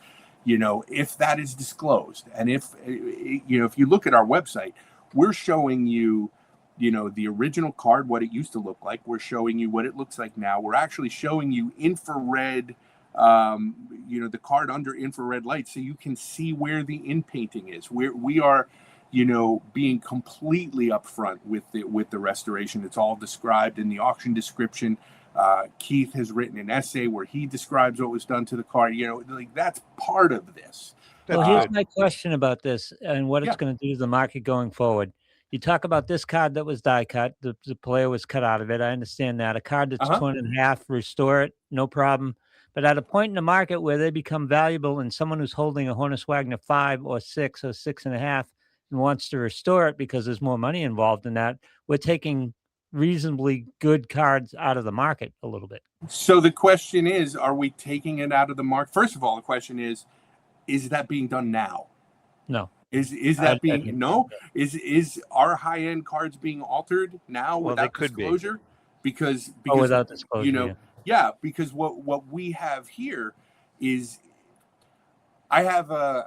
if that is disclosed, and if you look at our website, we're showing you the original card, what it used to look like. We're showing you what it looks like now. We're actually showing you infrared, the card under infrared light, so you can see where the inpainting is. We are being completely upfront with the restoration. It's all described in the auction description. Keith has written an essay where he describes what was done to the card. That's part of this. Well, here's my question about this and what it's going to do to the market going forward. You talk about this card that was die cut. The player was cut out of it. I understand that. A card that's torn in half, restore it, no problem. But at a point in the market where they become valuable and someone who's holding a Honus Wagner 5 or 6 or 6.5 and wants to restore it because there's more money involved in that, we're taking reasonably good cards out of the market a little bit. So the question is, are we taking it out of the market? First of all, the question is that being done now? No. Is that being is our high end cards being altered now without disclosure? Because without disclosure, because what we have here is I have a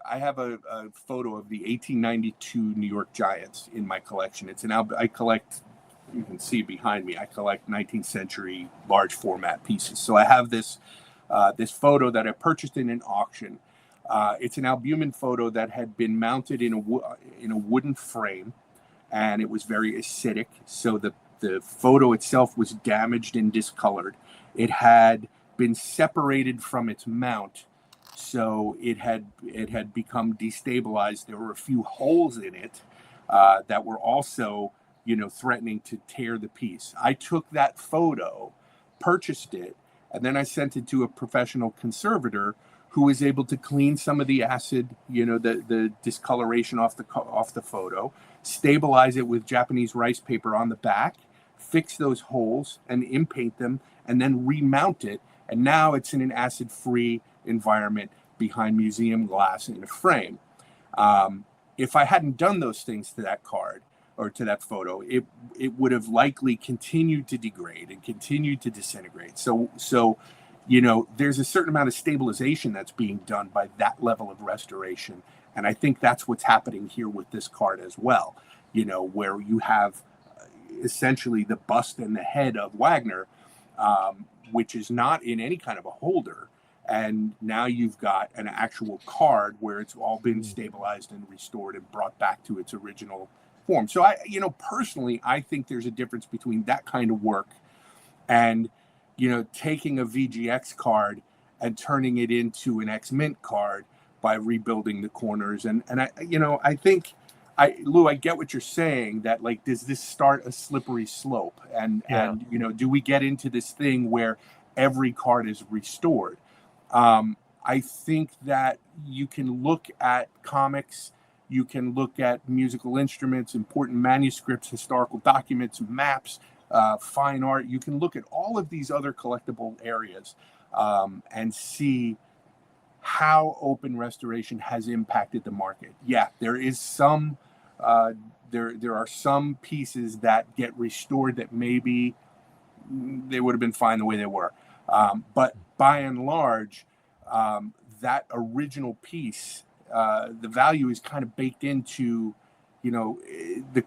photo of the 1892 New York Giants in my collection. I collect, you can see behind me, I collect 19th century large format pieces. So I have this photo that I purchased in an auction. It's an albumin photo that had been mounted in a wooden frame, and it was very acidic. So the photo itself was damaged and discolored. It had been separated from its mount, so it had become destabilized. There were a few holes in it that were also, threatening to tear the piece. I took that photo, purchased it, and then I sent it to a professional conservator who is able to clean some of the acid, the discoloration off the photo, stabilize it with Japanese rice paper on the back, fix those holes and inpaint them, and then remount it. And now it's in an acid-free environment behind museum glass in a frame. If I hadn't done those things to that card or to that photo, it would have likely continued to degrade and continued to disintegrate. So there's a certain amount of stabilization that's being done by that level of restoration. And I think that's what's happening here with this card as well, where you have essentially the bust and the head of Wagner, which is not in any kind of a holder. And now you've got an actual card where it's all been stabilized and restored and brought back to its original form. So personally, I think there's a difference between that kind of work and, taking a VGX card and turning it into an X-Mint card by rebuilding the corners. And I think, Lou, I get what you're saying, that like, does this start a slippery slope? And do we get into this thing where every card is restored? I think that you can look at comics, you can look at musical instruments, important manuscripts, historical documents, maps, fine art. You can look at all of these other collectible areas and see how open restoration has impacted the market. Yeah, there is some, there are some pieces that get restored that maybe they would have been fine the way they were. But by and large, that original piece, the value is kind of baked into, the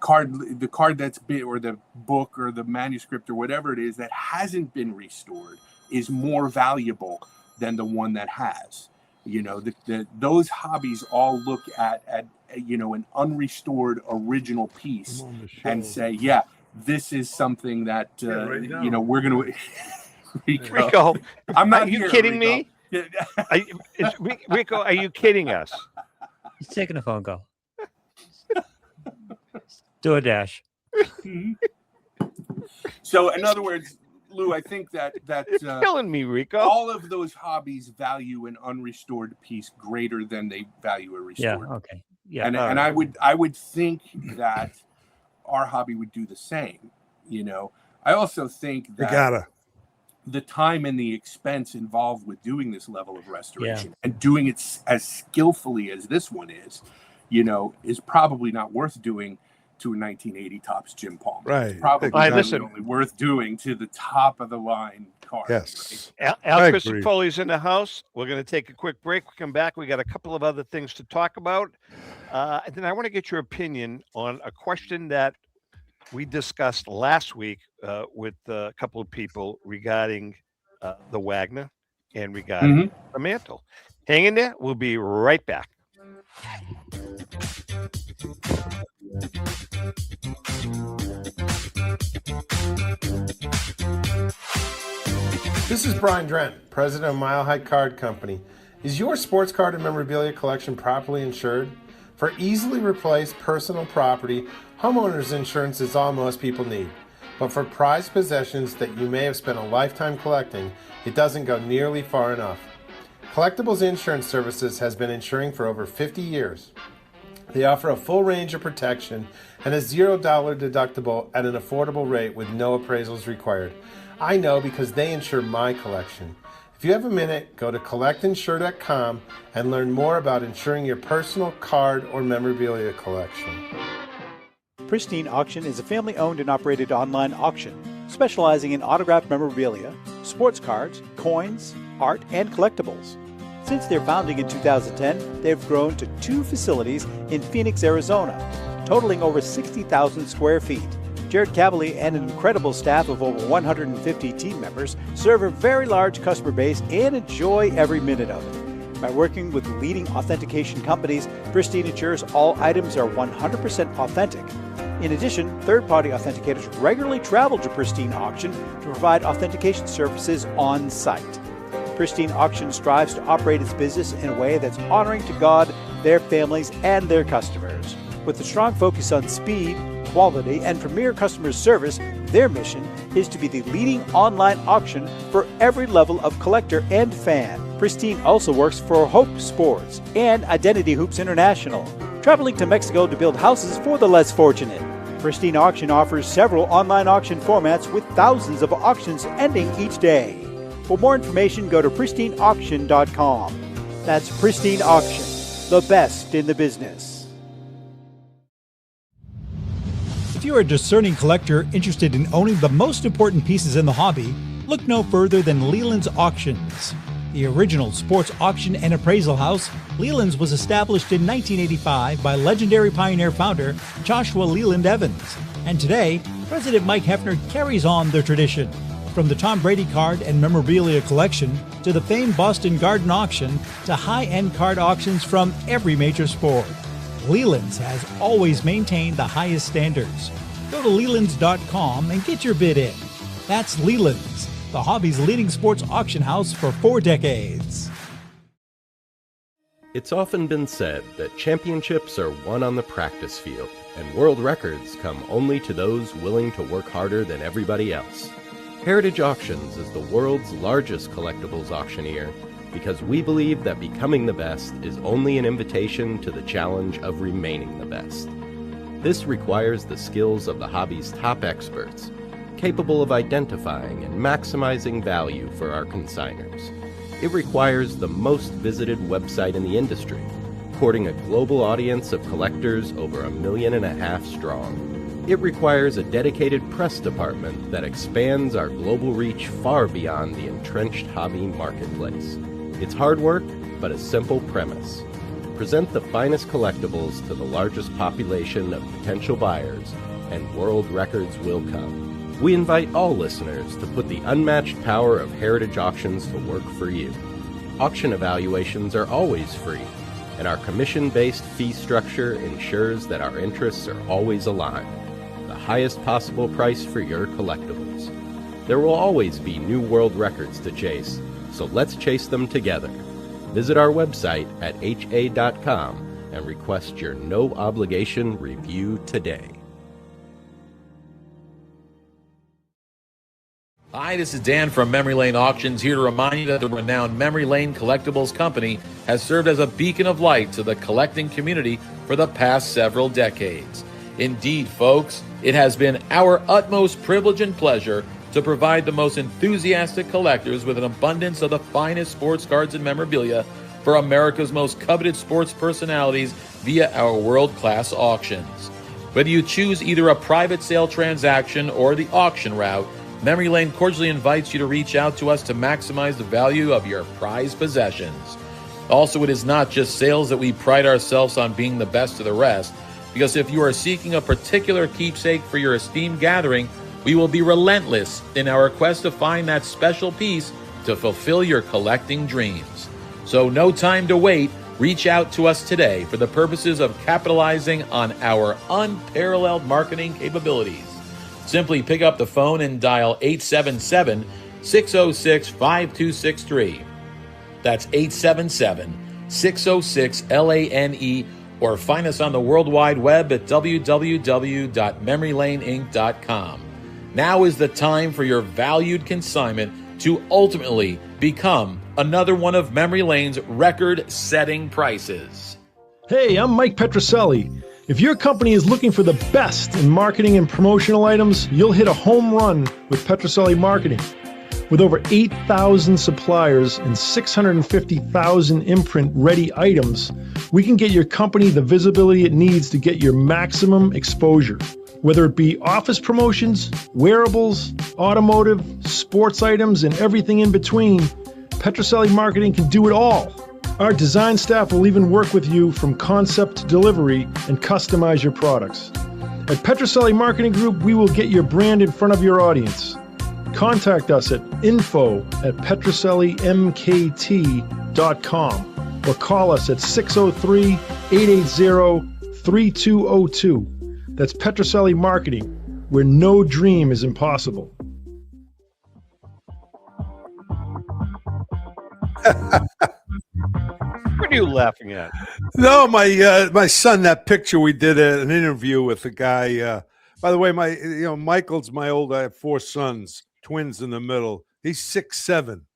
card that's been, or the book or the manuscript or whatever it is that hasn't been restored is more valuable than the one that has. Those hobbies all look at an unrestored original piece and say, yeah, this is something that we're going to. Rico, I'm not. Are you kidding me? Rico, are you kidding us? He's taking a phone call. Do a dash. So, in other words, Lou, I think that you're killing me, Rico. All of those hobbies value an unrestored piece greater than they value a restored. Yeah. Okay. Yeah. And I would think that our hobby would do the same. I also think that the time and the expense involved with doing this level of restoration and doing it as skillfully as this one is probably not worth doing to a 1980 Topps Jim Palmer. Right. It's probably only worth doing to the top of the line card. Yes. Right? Al Crisafulli's in the house. We're going to take a quick break. We come back. We got a couple of other things to talk about. And then I want to get your opinion on a question that we discussed last week with a couple of people regarding the Wagner and regarding the mantle. Hang in there. We'll be right back. This is Brian Drent, president of Mile High Card Company. Is your sports card and memorabilia collection properly insured? For easily replaced personal property, homeowners insurance is all most people need. But for prized possessions that you may have spent a lifetime collecting, it doesn't go nearly far enough. Collectibles Insurance Services has been insuring for over 50 years. They offer a full range of protection and a $0 deductible at an affordable rate with no appraisals required. I know because they insure my collection. If you have a minute, go to collectinsure.com and learn more about insuring your personal card or memorabilia collection. Pristine Auction is a family-owned and operated online auction specializing in autographed memorabilia, sports cards, coins, art, and collectibles. Since their founding in 2010, they've grown to 2 facilities in Phoenix, Arizona, totaling over 60,000 square feet. Jared Cavalier and an incredible staff of over 150 team members serve a very large customer base and enjoy every minute of it. By working with leading authentication companies, Pristine ensures all items are 100% authentic. In addition, third-party authenticators regularly travel to Pristine Auction to provide authentication services on site. Pristine Auction strives to operate its business in a way that's honoring to God, their families, and their customers. With a strong focus on speed, quality, and premier customer service, their mission is to be the leading online auction for every level of collector and fan. Pristine also works for Hope Sports and Identity Hoops International, traveling to Mexico to build houses for the less fortunate. Pristine Auction offers several online auction formats with thousands of auctions ending each day. For more information, go to pristineauction.com. That's Pristine Auction, the best in the business. If you're a discerning collector interested in owning the most important pieces in the hobby, look no further than Leland's Auctions. The original sports auction and appraisal house, Leland's was established in 1985 by legendary Pioneer founder Joshua Leland Evans. And today, President Mike Hefner carries on the tradition. From the Tom Brady card and memorabilia collection to the famed Boston Garden auction to high-end card auctions from every major sport, Leland's has always maintained the highest standards. Go to Lelands.com and get your bid in. That's Leland's, the hobby's leading sports auction house for 4 decades. It's often been said that championships are won on the practice field, and world records come only to those willing to work harder than everybody else. Heritage Auctions is the world's largest collectibles auctioneer because we believe that becoming the best is only an invitation to the challenge of remaining the best. This requires the skills of the hobby's top experts, capable of identifying and maximizing value for our consigners. It requires the most visited website in the industry, courting a global audience of collectors over 1.5 million strong. It requires a dedicated press department that expands our global reach far beyond the entrenched hobby marketplace. It's hard work, but a simple premise. Present the finest collectibles to the largest population of potential buyers, and world records will come. We invite all listeners to put the unmatched power of Heritage Auctions to work for you. Auction evaluations are always free, and our commission-based fee structure ensures that our interests are always aligned. The highest possible price for your collectibles. There will always be new world records to chase, so let's chase them together. Visit our website at ha.com and request your no-obligation review today. Hi, this is Dan from Memory Lane Auctions, here to remind you that the renowned Memory Lane Collectibles Company has served as a beacon of light to the collecting community for the past several decades. Indeed, folks, it has been our utmost privilege and pleasure to provide the most enthusiastic collectors with an abundance of the finest sports cards and memorabilia for America's most coveted sports personalities via our world-class auctions. Whether you choose either a private sale transaction or the auction route, Memory Lane cordially invites you to reach out to us to maximize the value of your prized possessions. Also, it is not just sales that we pride ourselves on being the best of the rest, because if you are seeking a particular keepsake for your esteemed gathering, we will be relentless in our quest to find that special piece to fulfill your collecting dreams. So no time to wait. Reach out to us today for the purposes of capitalizing on our unparalleled marketing capabilities. Simply pick up the phone and dial 877-606-5263. That's 877-606-LANE, or find us on the World Wide Web at www.memorylaneinc.com. Now is the time for your valued consignment to ultimately become another one of Memory Lane's record-setting prices. Hey, I'm Mike Petroselli. If your company is looking for the best in marketing and promotional items, you'll hit a home run with Petroselli Marketing. With over 8,000 suppliers and 650,000 imprint-ready items, we can get your company the visibility it needs to get your maximum exposure. Whether it be office promotions, wearables, automotive, sports items, and everything in between, Petroselli Marketing can do it all. Our design staff will even work with you from concept to delivery and customize your products. At Petroselli Marketing Group, we will get your brand in front of your audience. Contact us at info@petrosellimkt.com or call us at 603-880-3202. That's Petroselli Marketing, where no dream is impossible. What are you laughing at? No, my son. That picture we did an interview with a guy. By the way, Michael's my old. I have 4 sons, twins in the middle. He's 6'7".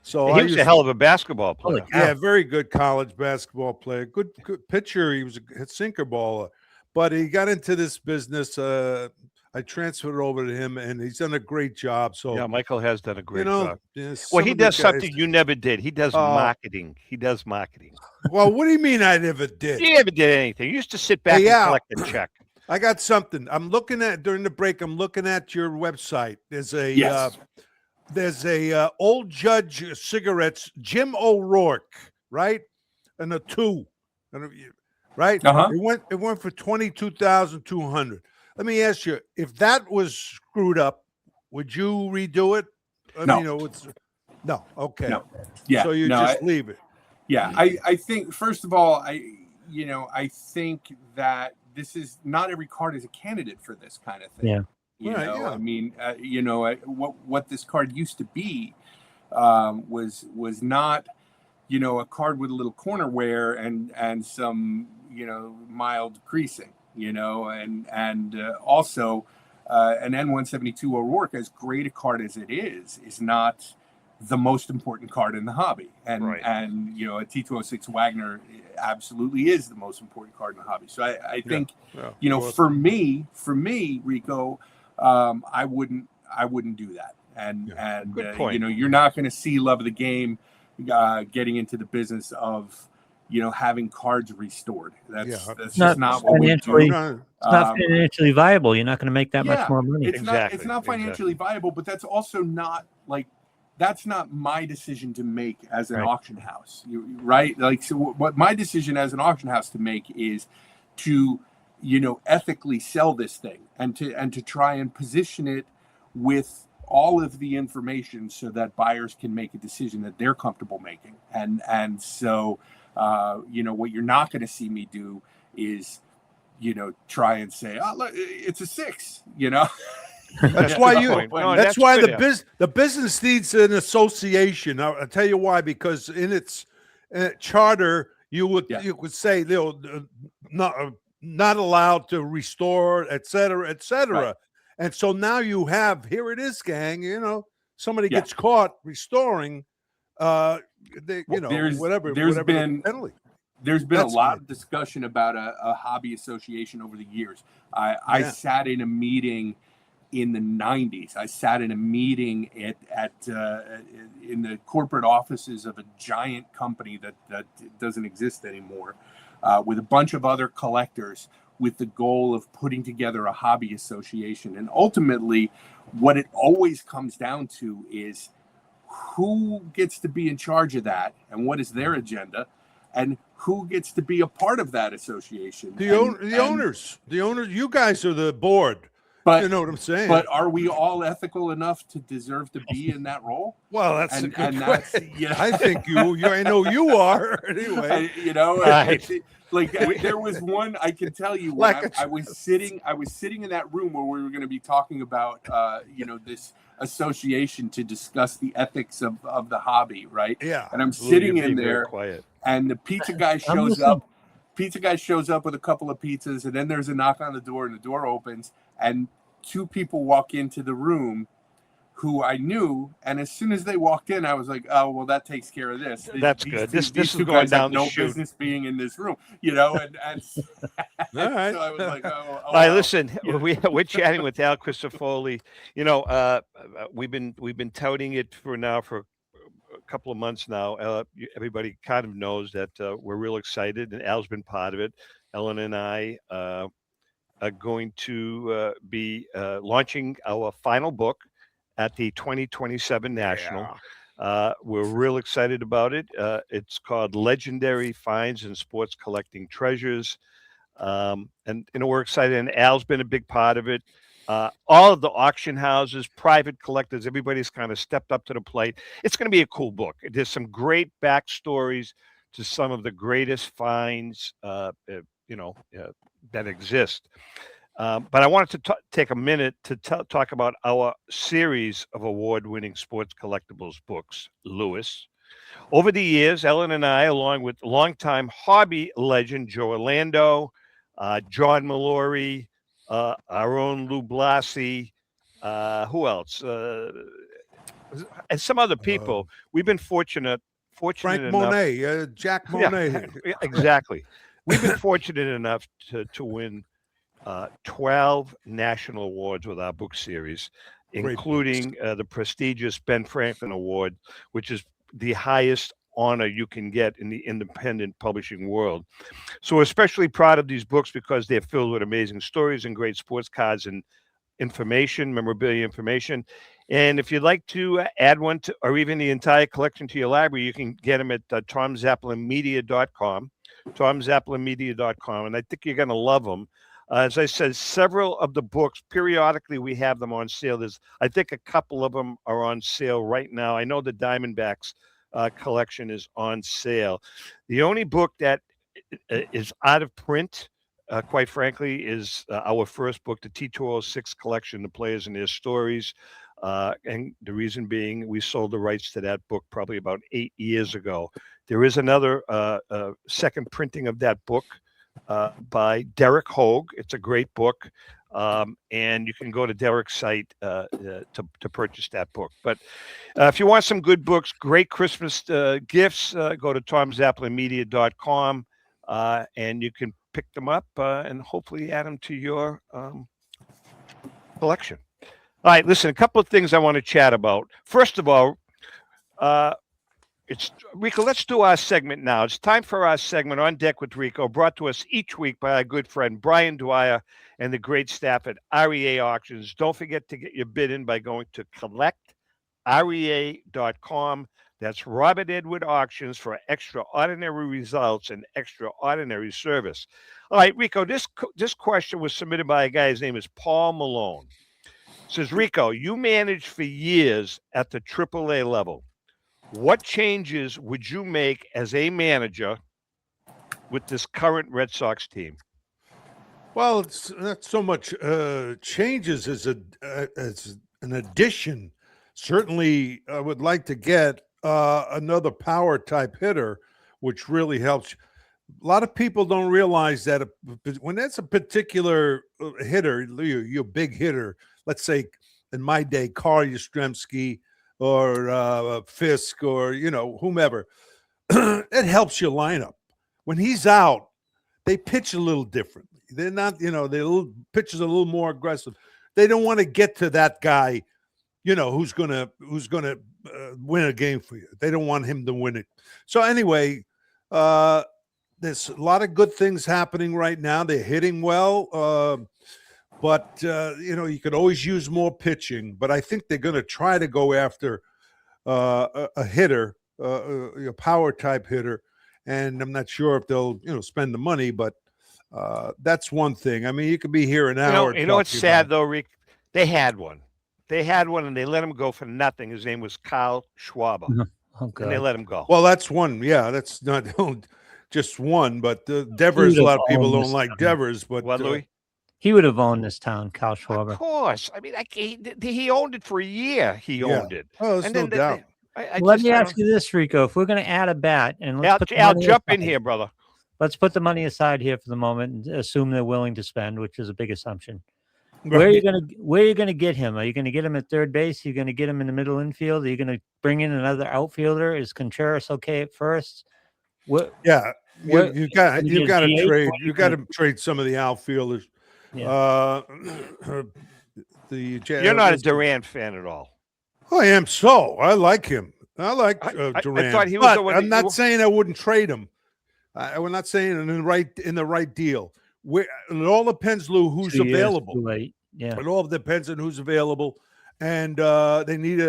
So he was a hell of a basketball player. Yeah, very good college basketball player. Good pitcher. He was a sinker baller, but he got into this business. I transferred over to him, and he's done a great job. So yeah, Michael has done a great job. Yeah, well, he does something you never did. He does marketing. He does marketing. Well, what do you mean I never did? You never did anything. You used to sit back and collect a check. I got something. I'm looking at during the break. I'm looking at your website. There's a Old Judge cigarettes, Jim O'Rourke, right? And a 2, right? It went for $22,200. Let me ask you, if that was screwed up, would you redo it? No. Okay. No. Yeah. So you just leave it. Yeah. I think first of all, I think that this is not every card is a candidate for this kind of thing. Yeah. I mean, what this card used to be was not, a card with a little corner wear and some, mild creasing, and also an N172 O'Rourke, as great a card as it is not the most important card in the hobby. And a T206 Wagner absolutely is the most important card in the hobby. So I think, for me, Rico, I wouldn't do that. And good point. You're not going to see Love of the Game getting into the business of having cards restored. That's just not what we do. It's not financially viable. You're not going to make that much more money. It's not financially viable, but that's also not that's not my decision to make as an auction house, right? So what my decision as an auction house to make is to ethically sell this thing and to try and position it with all of the information so that buyers can make a decision that they're comfortable making. And so what you're not going to see me do is try and say, oh, look, it's a 6. That's why the business needs an association. I'll tell you why, because in its charter you would say not allowed to restore, et cetera, et cetera. Right. And so now you have, here it is, gang, somebody gets caught restoring, whatever penalty. There's been a lot of discussion about a hobby association over the years. I sat in a meeting in the 90s. I sat in a meeting in the corporate offices of a giant company that doesn't exist anymore, with a bunch of other collectors, with the goal of putting together a hobby association. And ultimately, what it always comes down to is who gets to be in charge of that and what is their agenda, and who gets to be a part of that association. The owners, you guys are the board. But you know what I'm saying. But are we all ethical enough to deserve to be in that role? Well, that's a good question. I think I know you are anyway. There was one I can tell you. When I was sitting in that room where we were going to be talking about this association to discuss the ethics of the hobby, right? Yeah. And I'm sitting in there, and the pizza guy shows up. Pizza guy shows up with a couple of pizzas, and then there's a knock on the door, and the door opens, and 2 people walk into the room who I knew, and as soon as they walked in, I was like, "Oh, well, that takes care of this." That's good. This is going down the chute. No business being in this room, and all right. So I was like, "Oh, all right, listen, we're chatting with Al Crisafulli. We've been touting it for a couple of months now. Everybody kind of knows that we're real excited, and Al's been part of it. Ellen and I are going to be launching our final book at the 2027 National. We're real excited about it. It's called Legendary Finds and Sports Collecting Treasures. And we're excited, and Al's been a big part of it. All of the auction houses, private collectors, everybody's kind of stepped up to the plate. It's going to be a cool book. There's some great backstories to some of the greatest finds, that exist. But I wanted to take a minute to talk about our series of award-winning sports collectibles books, Lewis. Over the years, Ellen and I, along with longtime hobby legend Joe Orlando, John Mallory, our own Lou Blasi, who else? and some other people. We've been fortunate Frank enough. Monet, Jack Monet. Yeah, exactly. We've been fortunate enough to win 12 national awards with our book series, including the prestigious Ben Franklin Award, which is the highest honor you can get in the independent publishing world. So we're especially proud of these books because they're filled with amazing stories and great sports cards and information, memorabilia information. And if you'd like to add one to, or even the entire collection to your library, you can get them at tomzappelinmedia.com, tomzappelinmedia.com. And I think you're going to love them. As I said, several of the books, periodically we have them on sale. I think a couple of them are on sale right now. I know the Diamondbacks collection is on sale. The only book that is out of print, quite frankly, is our first book, the T206 collection, The Players and Their Stories. And the reason being, we sold the rights to that book probably about 8 years ago. There is another second printing of that book by Derek Hogue. It's a great book. And you can go to Derek's site to purchase that book. But if you want some good books, great Christmas gifts, go to tomzappelinmedia.com and you can pick them up and hopefully add them to your collection. All right, listen, a couple of things I want to chat about. First of all, it's Rico, let's do our segment now. It's time for our segment On Deck with Rico, brought to us each week by our good friend Brian Dwyer and the great staff at REA Auctions. Don't forget to get your bid in by going to collectrea.com. That's Robert Edward Auctions for extraordinary results and extraordinary service. All right, Rico, this question was submitted by a guy. His name is Paul Malone. It says, Rico, you managed for years at the AAA level. What changes would you make as a manager with this current Red Sox team? Well, it's not so much changes as an addition. Certainly, I would like to get another power type hitter, which really helps. A lot of people don't realize that when that's a particular hitter, your big hitter, let's say in my day, Carl Yastrzemski or Fisk or, whomever, it helps your lineup. When he's out, they pitch a little differently. They're not, their pitches a little more aggressive. They don't want to get to that guy, who's gonna win a game for you. They don't want him to win it. So anyway, there's a lot of good things happening right now. They're hitting well, but you could always use more pitching. But I think they're going to try to go after a hitter, a power type hitter, and I'm not sure if they'll spend the money, but that's one thing. I mean, you could be here an hour. You know what's sad though, Rick? They had one, and they let him go for nothing. His name was Kyle Schwarber, and they let him go. Well, that's one. Yeah, that's not just one, but Devers. A lot of people don't like Devers, but what, Louis? He would have owned this town, Kyle Schwarber. Of course. I mean, he owned it for a year. He owned it. Oh, there's no doubt. Let me ask you this, Rico. If we're going to add a bat, and let's put Al, jump in here, brother. Let's put the money aside here for the moment and assume they're willing to spend, which is a big assumption. Where are you going to get him? Are you going to get him at third base? Are you going to get him in the middle infield? Are you going to bring in another outfielder? Is Contreras okay at first? You got to trade. You got to trade some of the outfielders. Yeah. You're not a Durant fan at all. I am. So I like him. I like Durant. I thought he was I'm not saying I wouldn't trade him. We're not saying in the right deal. It all depends, Lou, who's available. Yeah, it all depends on who's available, and they need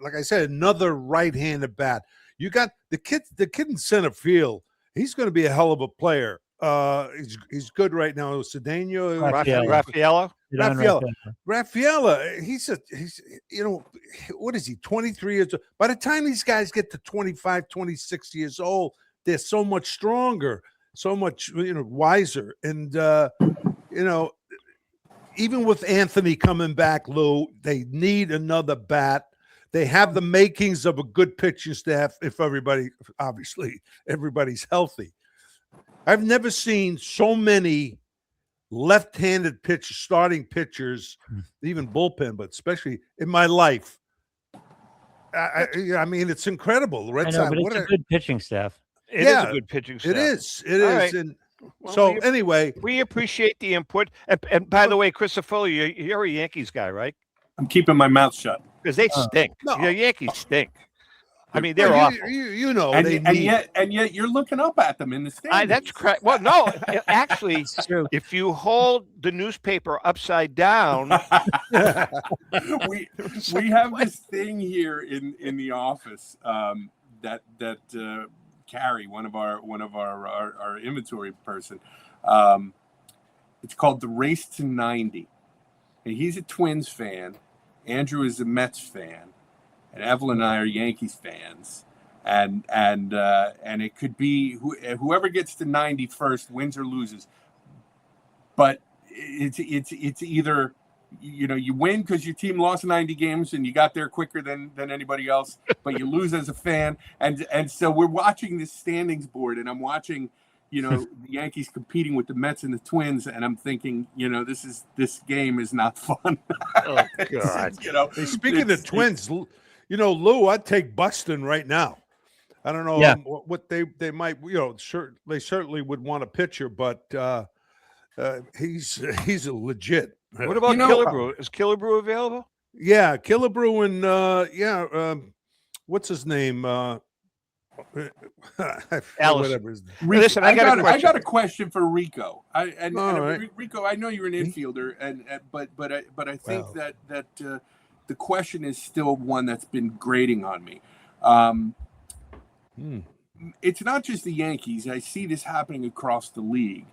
like I said, another right-handed bat. You got the kid in center field. He's going to be a hell of a player. He's good right now. Cedeno, Rafaela. He's what is he? 23 years old. By the time these guys get to 25, 26 years old, they're so much stronger, so much wiser, and even with Anthony coming back, Lou, they need another bat. They have the makings of a good pitching staff if everybody's healthy. I've never seen so many left-handed starting pitchers, even bullpen, but especially in my life, I mean, it's incredible. The Red I know, Sox. but it's a good pitching staff. It is a good pitching staff. It is. It All is. right. And Well, so anyway, we appreciate the input. And by the way, Crisafulli, you're a Yankees guy, right? I'm keeping my mouth shut because they stink. No. The Yankees stink. I mean, they're awful. You know, and, they and need. yet you're looking up at them in the standings. That's correct. Well, no, actually, if you hold the newspaper upside down, we have this thing here in the office that Carrie, one of our inventory person, it's called the Race to 90, and he's a Twins fan. Andrew is a Mets fan, and Evelyn and I are Yankees fans. And it could be whoever gets to 90 first wins or loses. But it's either you win because your team lost 90 games and you got there quicker than anybody else, but you lose as a fan. And so we're watching this standings board, and I'm watching the Yankees competing with the Mets and the Twins, and I'm thinking this game is not fun. Oh God! Hey, speaking of Twins, Lou, I'd take Buxton right now. I don't know what they might, they certainly would want a pitcher, but he's a legit. What about Killebrew? Is Killebrew available? Yeah, Killebrew and what's his name? Whatever his name. Listen, I got a question for Rico. Rico, I know you're an infielder, but I think that the question is still one that's been grating on me. It's not just the Yankees. I see this happening across the league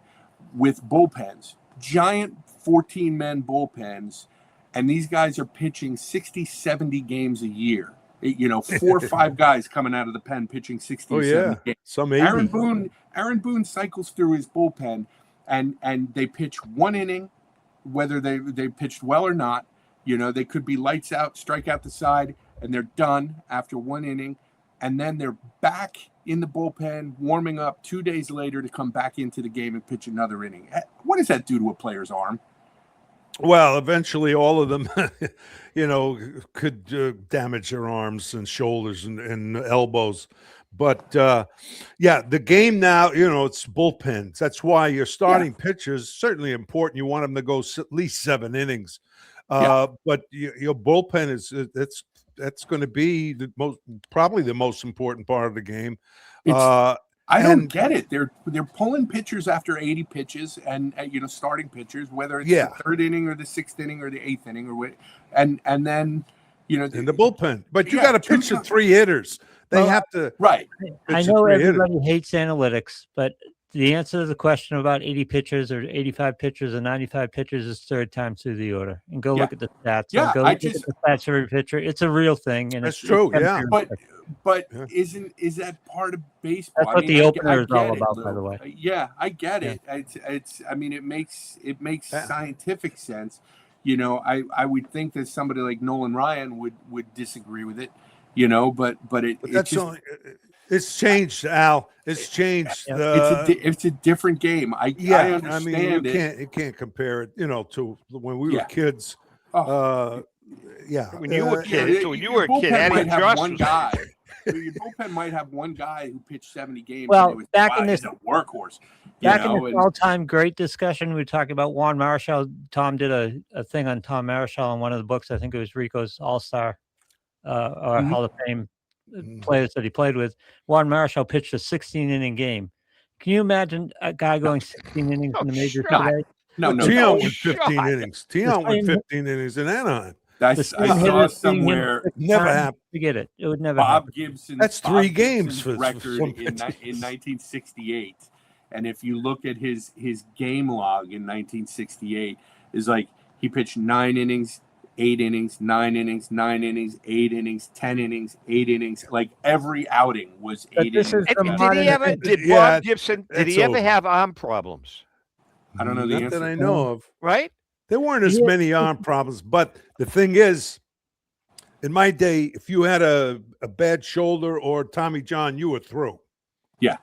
with bullpens, giant 14-man bullpens, and these guys are pitching 60, 70 games a year. 4 or 5 guys coming out of the pen pitching 60 or 70 games. Some Aaron Boone cycles through his bullpen, and they pitch one inning, whether they pitched well or not. They could be lights out, strike out the side, and they're done after one inning. And then they're back in the bullpen, warming up 2 days later to come back into the game and pitch another inning. What does that do to a player's arm? Well, eventually all of them, could damage their arms and shoulders and elbows. But, the game now, it's bullpens. That's why your starting pitchers certainly important. You want them to go at least 7 innings. But your bullpen that's going to be probably the most important part of the game. I don't get it. They're pulling pitchers after 80 pitches, and starting pitchers, whether it's the 3rd inning or the 6th inning or the 8th inning and then in the bullpen. But you got to pitch to 3 hitters. They have to right. I know everybody hates analytics, but the answer to the question about 80 pitchers or 85 pitchers or 95 pitchers is 3rd time through the order. And go look at the stats. Yeah, go look at the stats of every pitcher. It's a real thing. And that's true. But is that part of baseball? That's what the opener is all about, by the way. Yeah, I get it. It's. I mean, it makes scientific sense. I would think that somebody like Nolan Ryan would disagree with it. It's changed, Al. It's changed. It's a different game. I understand. I mean, you can't compare it, to when we were kids. When you were a kid, your bullpen might have one guy. Your bullpen might have one guy who pitched 70 games. Well, back in this he's a workhorse. Back in this all-time great discussion, we were talking about Juan Marichal. Tom did a thing on Tom Marichal in one of the books. I think it was Rico's All-Star or Hall of Fame players that he played with. Juan Marichal pitched a 16-inning game. Can you imagine a guy going 16 innings in the majors today? No. Tion went 15 innings. Tion went 15 innings in Anaheim. I saw somewhere. Never happened. Forget it. It would never Bob happen. Gibson. That's 3 games for record some in 1968. And if you look at his game log in 1968, is like he pitched 9 innings, 8 innings, 9 innings, 9 innings, 8 innings, 10 innings, 8 innings. Like every outing was 8 innings. Did Bob Gibson? Did he ever have arm problems? I don't know the answer. That I know of. Right? There weren't as many arm problems, but the thing is, in my day, if you had a bad shoulder or Tommy John, you were through. Yeah.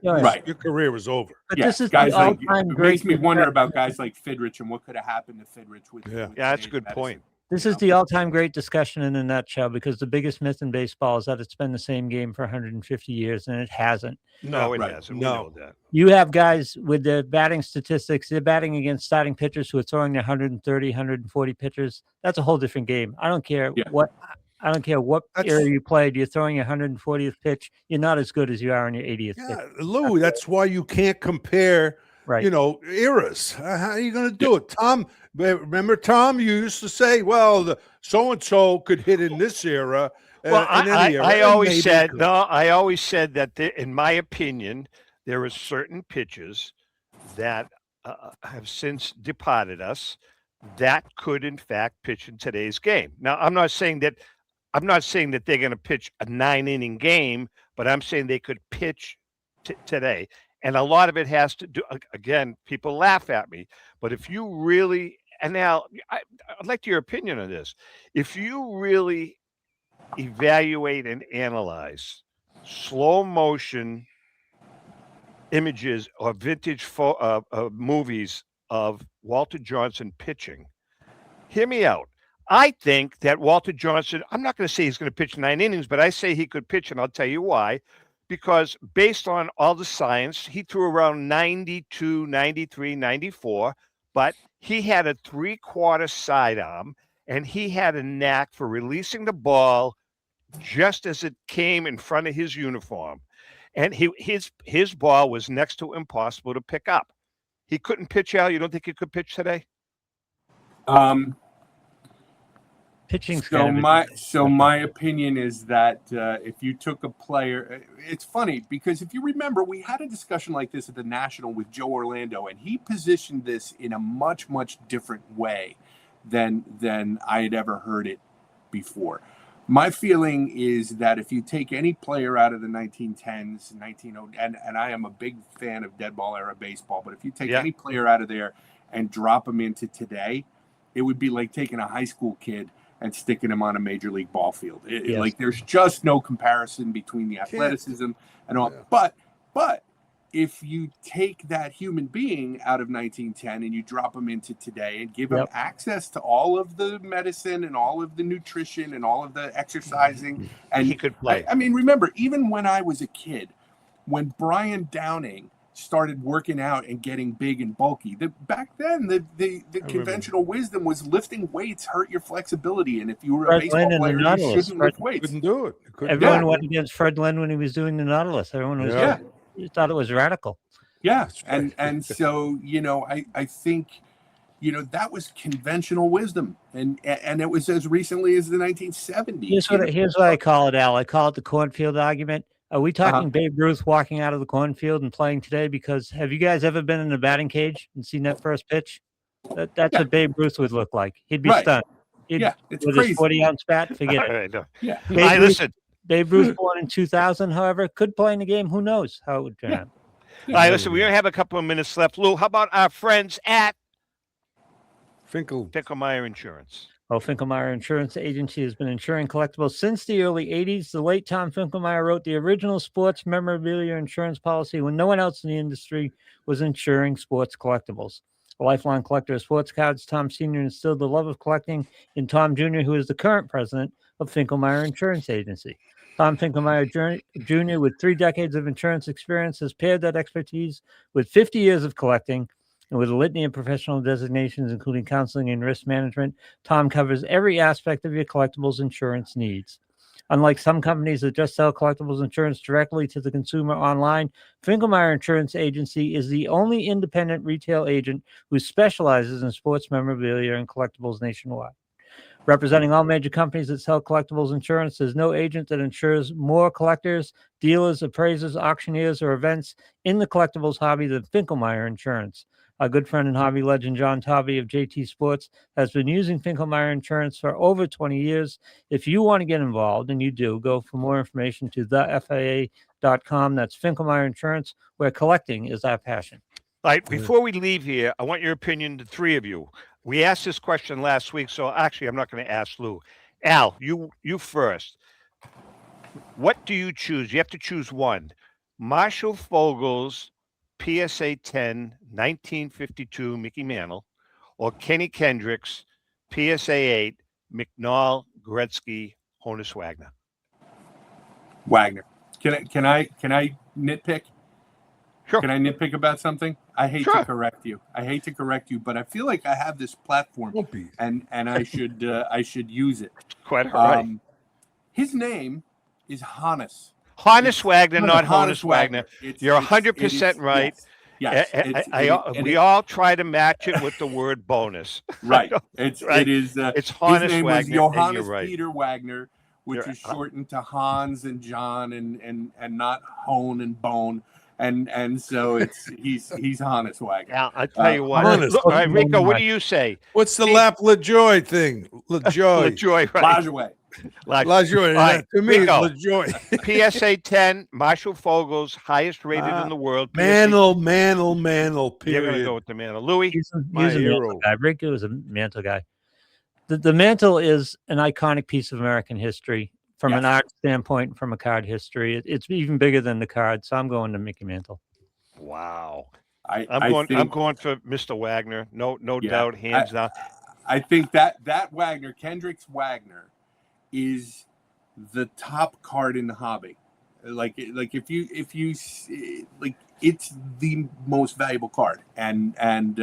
Right. Your career was over. But this is guys the like all-time it great makes me wonder about guys like Fidrich and what could have happened to Fidrich with. Yeah, that's a good point. This is the all-time great discussion in a nutshell, because the biggest myth in baseball is that it's been the same game for 150 years, and it hasn't. No, it hasn't. We know that. You have guys with their batting statistics. They're batting against starting pitchers who are throwing 130, 140 pitches. That's a whole different game. I don't care what area you played. You're throwing your 140th pitch. You're not as good as you are on your 80th pitch. Lou, that's why you can't compare, eras. How are you going to do it? Tom, remember, Tom, you used to say, well, the so-and-so could hit in this era. Well, I always said that in my opinion, there are certain pitches that have since departed us that could, in fact, pitch in today's game. Now, I'm not saying that they're going to pitch a 9-inning game, but I'm saying they could pitch today. And a lot of it has to do, again, people laugh at me, but if you really, and now I'd like your opinion on this. If you really evaluate and analyze slow motion images or vintage movies of Walter Johnson pitching, hear me out. I think that Walter Johnson, I'm not going to say he's going to pitch 9 innings, but I say he could pitch, and I'll tell you why. Because based on all the science, he threw around 92, 93, 94, but he had a 3/4 sidearm, and he had a knack for releasing the ball just as it came in front of his uniform. And his ball was next to impossible to pick up. He couldn't pitch, Al. You don't think he could pitch today? Pitching. So my opinion is that if you took a player, it's funny because if you remember, we had a discussion like this at the National with Joe Orlando, and he positioned this in a much different way than I had ever heard it before. My feeling is that if you take any player out of the 1910s, and I am a big fan of dead ball era baseball, but if you take any player out of there and drop them into today, it would be like taking a high school kid and sticking him on a major league ball field. Like there's just no comparison between the athleticism and all. Yeah. But if you take that human being out of 1910 and you drop him into today and give him access to all of the medicine and all of the nutrition and all of the exercising, and he could play. I mean, remember, even when I was a kid, when Brian Downing started working out and getting big and bulky, back then the conventional wisdom was lifting weights hurt your flexibility, and if you were a baseball player, you shouldn't lift weights. Couldn't do it. Everyone went against Fred Lynn when he was doing the Nautilus. Everyone was thought it was radical. Yeah, and so I think that was conventional wisdom, and it was as recently as the 1970s. Here's what I call it, Al. I call it the cornfield argument. Are we talking Babe Ruth walking out of the cornfield and playing today? Because have you guys ever been in a batting cage and seen that first pitch? That's what Babe Ruth would look like. He'd be stunned. It's with crazy. His 40-ounce bat, forget it. Yeah. Babe Ruth, born in 2000, however, could play in the game. Who knows how it would turn out? All right, listen, we only have a couple of minutes left. Lou, how about our friends at Finkelmeyer Insurance? Finkelmeyer Insurance Agency has been insuring collectibles since the early 80s. The late Tom Finkelmeyer wrote the original sports memorabilia insurance policy when no one else in the industry was insuring sports collectibles. A lifelong collector of sports cards, Tom Sr. instilled the love of collecting in Tom Jr., who is the current president of Finkelmeyer Insurance Agency. Tom Finkelmeyer Jr., with 3 decades of insurance experience, has paired that expertise with 50 years of collecting. And with a litany of professional designations, including counseling and risk management, Tom covers every aspect of your collectibles insurance needs. Unlike some companies that just sell collectibles insurance directly to the consumer online, Finkelmeyer Insurance Agency is the only independent retail agent who specializes in sports memorabilia and collectibles nationwide. Representing all major companies that sell collectibles insurance, there's no agent that insures more collectors, dealers, appraisers, auctioneers, or events in the collectibles hobby than Finkelmeyer Insurance. Our good friend and hobby legend, John Tobby of JT Sports, has been using Finkelmeyer Insurance for over 20 years. If you want to get involved, and you do, go for more information to thefaa.com. That's Finkelmeyer Insurance, where collecting is our passion. All right, before we leave here, I want your opinion, the 3 of you. We asked this question last week, so actually I'm not going to ask Lou. Al, you first. What do you choose? You have to choose one. Marshall Fogel's PSA 10, 1952 Mickey Mantle, or Kenny Kendrick's PSA 8, McNall, Gretzky, Honus Wagner. Wagner. Can I nitpick? Sure. Can I nitpick about something? I hate Sure. to correct you. But I feel like I have this platform, and I should use it. Quite all right. His name is Honus. Honus Wagner, not Honus Wagner. You're 100% right. Yes. We all try to match it with the word bonus. Right. It's His Honus name was Wagner. Johannes Right. Peter Wagner, which is shortened to Hans and John and not Hone and Bone. And so he's Honus Wagner. Now I tell you what. Honus. All right, Rico, what do you say? What's the Lap LaJoy thing? LaJoy. LaJoy, right? LaJoy. Right. To me, Rico, LaJoy. PSA 10, Marshall Fogel's highest rated in the world. Mantle. You're Period. going to go with the Mantle. Louis? He's a hero. Mantle guy. Rick was a Mantle guy. The Mantle is an iconic piece of American history from an art standpoint, from a card history. It's even bigger than the card, so I'm going to Mickey Mantle. Wow. I'm going for Mr. Wagner. No doubt, hands down. I think that Wagner, Kendrick's Wagner, is the top card in the hobby. Like if you like, it's the most valuable card, and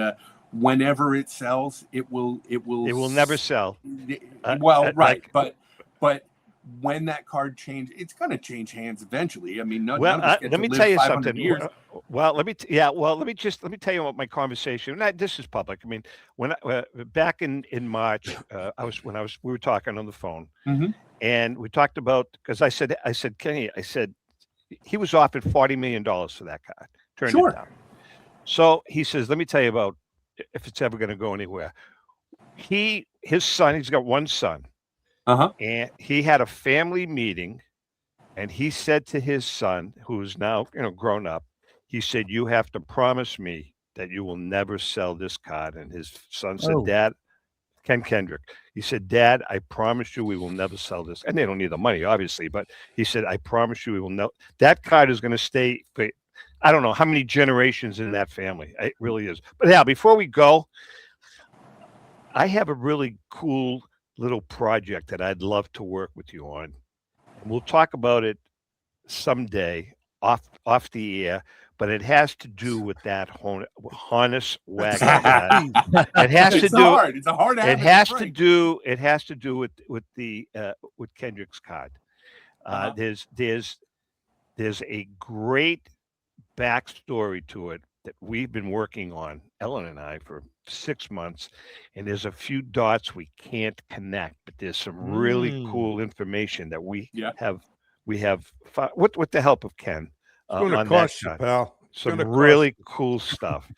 whenever it sells, it will never sell. But when that card changes, it's going to change hands eventually. I mean, let me tell you something. Let me tell you what my conversation. This is public. I mean, when back in March, we were talking on the phone, and we talked about, because I said Kenny, he was offered $40 million for that card. Turned it down. So he says, let me tell you about if it's ever going to go anywhere. His son, he's got one son. And he had a family meeting, and he said to his son, who's now grown up, he said, "You have to promise me that you will never sell this card." And his son said, "Dad," Ken Kendrick, he said, "Dad, I promise you we will never sell this." And they don't need the money, obviously, but he said, "I promise you we will never." That card is going to stay for, I don't know how many generations in that family. It really is. But yeah, before we go, I have a really cool little project that I'd love to work with you on. And we'll talk about it someday off the air, but it has to do with that Honus Wagner. It has to do. It's a hard. It has to do. It has to do with Kendrick's card. There's a great backstory to it that we've been working on, Ellen and I, for 6 months, and there's a few dots we can't connect, but there's some really cool information that we have with the help of Ken It's on cost that you, pal. some really cool stuff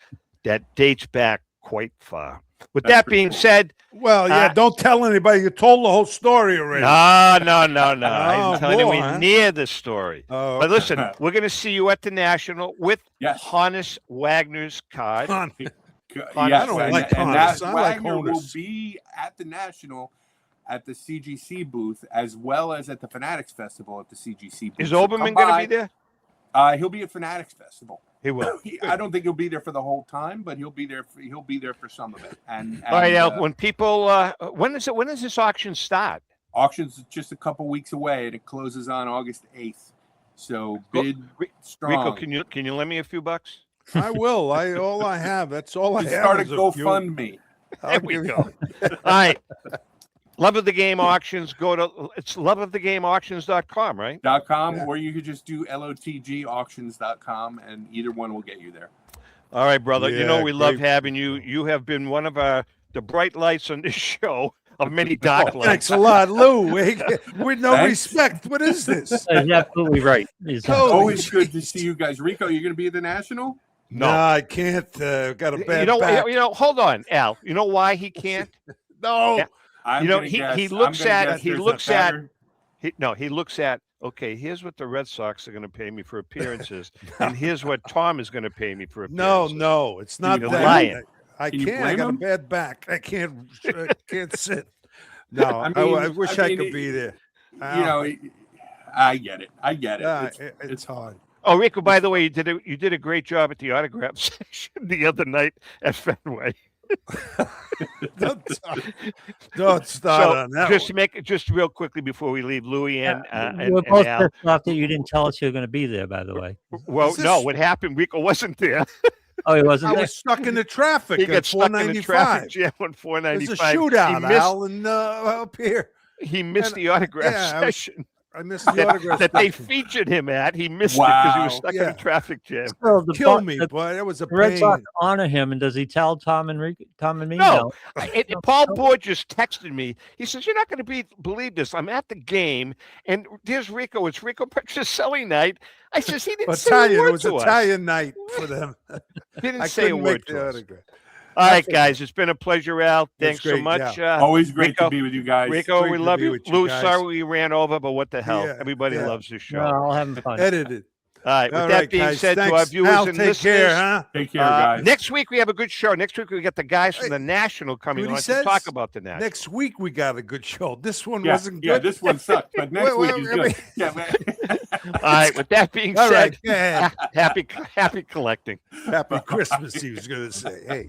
that dates back quite far. With that being said, don't tell anybody. You told the whole story already. No. I didn't tell anyone near the story. But listen, we're going to see you at the National with Honus Wagner's card. I don't like Honus. Wagner will be at the National at the CGC booth, as well as at the Fanatics Festival at the CGC booth. Is Oberman going to be there? He'll be at Fanatics Festival. He will. I don't think he'll be there for the whole time, but he'll be there for some of it. And all right, Al, when people, when does this auction start? Auction's just a couple weeks away, and it closes on August 8th. So bid strong. Rico, can you lend me a few bucks? I will. All I have. That's all I have. Start a GoFundMe. There we go. All right. Love of the Game Auctions. It's loveofthegameauctions.com, right? .com, or you could just do lotgauctions.com, and either one will get you there. All right, brother. We love having you. You have been one of the bright lights on this show of many dark lights. Thanks a lot, Lou. With no respect. What is this? He's absolutely right. It's always good to see you guys. Rico, you're going to be at the National? No, I can't. Got a bad back. Hold on, Al. You know why he can't? No. Yeah. He looks at, okay, here's what the Red Sox are going to pay me for appearances, and here's what Tom is going to pay me for appearances. No, it's not You're that. lying. I can't. I got a bad back. I can't sit. No, I wish I could be there. I get it. It's hard. Oh, Rico, by the way, you did a great job at the autograph section the other night at Fenway. Don't start on that. Just to make it just real quickly before we leave, Louis and We're both Al. pissed off that you didn't tell us you were going to be there. By the way. Well, no, what happened? Rico wasn't there. Oh, he wasn't I there. was stuck in the traffic. He got at stuck in the 495. traffic jam on 495. There's a shootout, Al, and up here. He missed the autograph session. I missed the autograph that they session. featured him at. He missed it because he was stuck in a traffic jam. Well, Kill me, boy. That was a Red pain. Sox honor him, and does he tell Tom and me? No. Paul Boyd just texted me. He says, "You're not going to believe this. I'm at the game, and there's Rico. It's Rico Petrocelli night." I says, "He didn't say a word It was to us." Italian night for them. Didn't I say a couldn't word make to the us. autograph. All right, guys, it's been a pleasure, Al. Thanks so great, much. yeah. Always great Rico, to be with you guys. Rico, Great we to love be you. with you Lou, guys. sorry we ran over, but what the hell? Yeah, Everybody yeah. loves this show. No, I'll have fun. Edited. All right, with All that right, being guys, said, to our thanks. viewers Al, and take listeners, care, huh? Take care, guys. Next week we have a good show. Next week we got the guys from the National coming what he on to says? talk about the National. Next week we got a good show. This one Yeah, wasn't good. yeah, this one sucked, but next week is good. Yeah, man. All right, with that being All said, right, go ahead. happy collecting. Happy Christmas, he was going to say. Hey.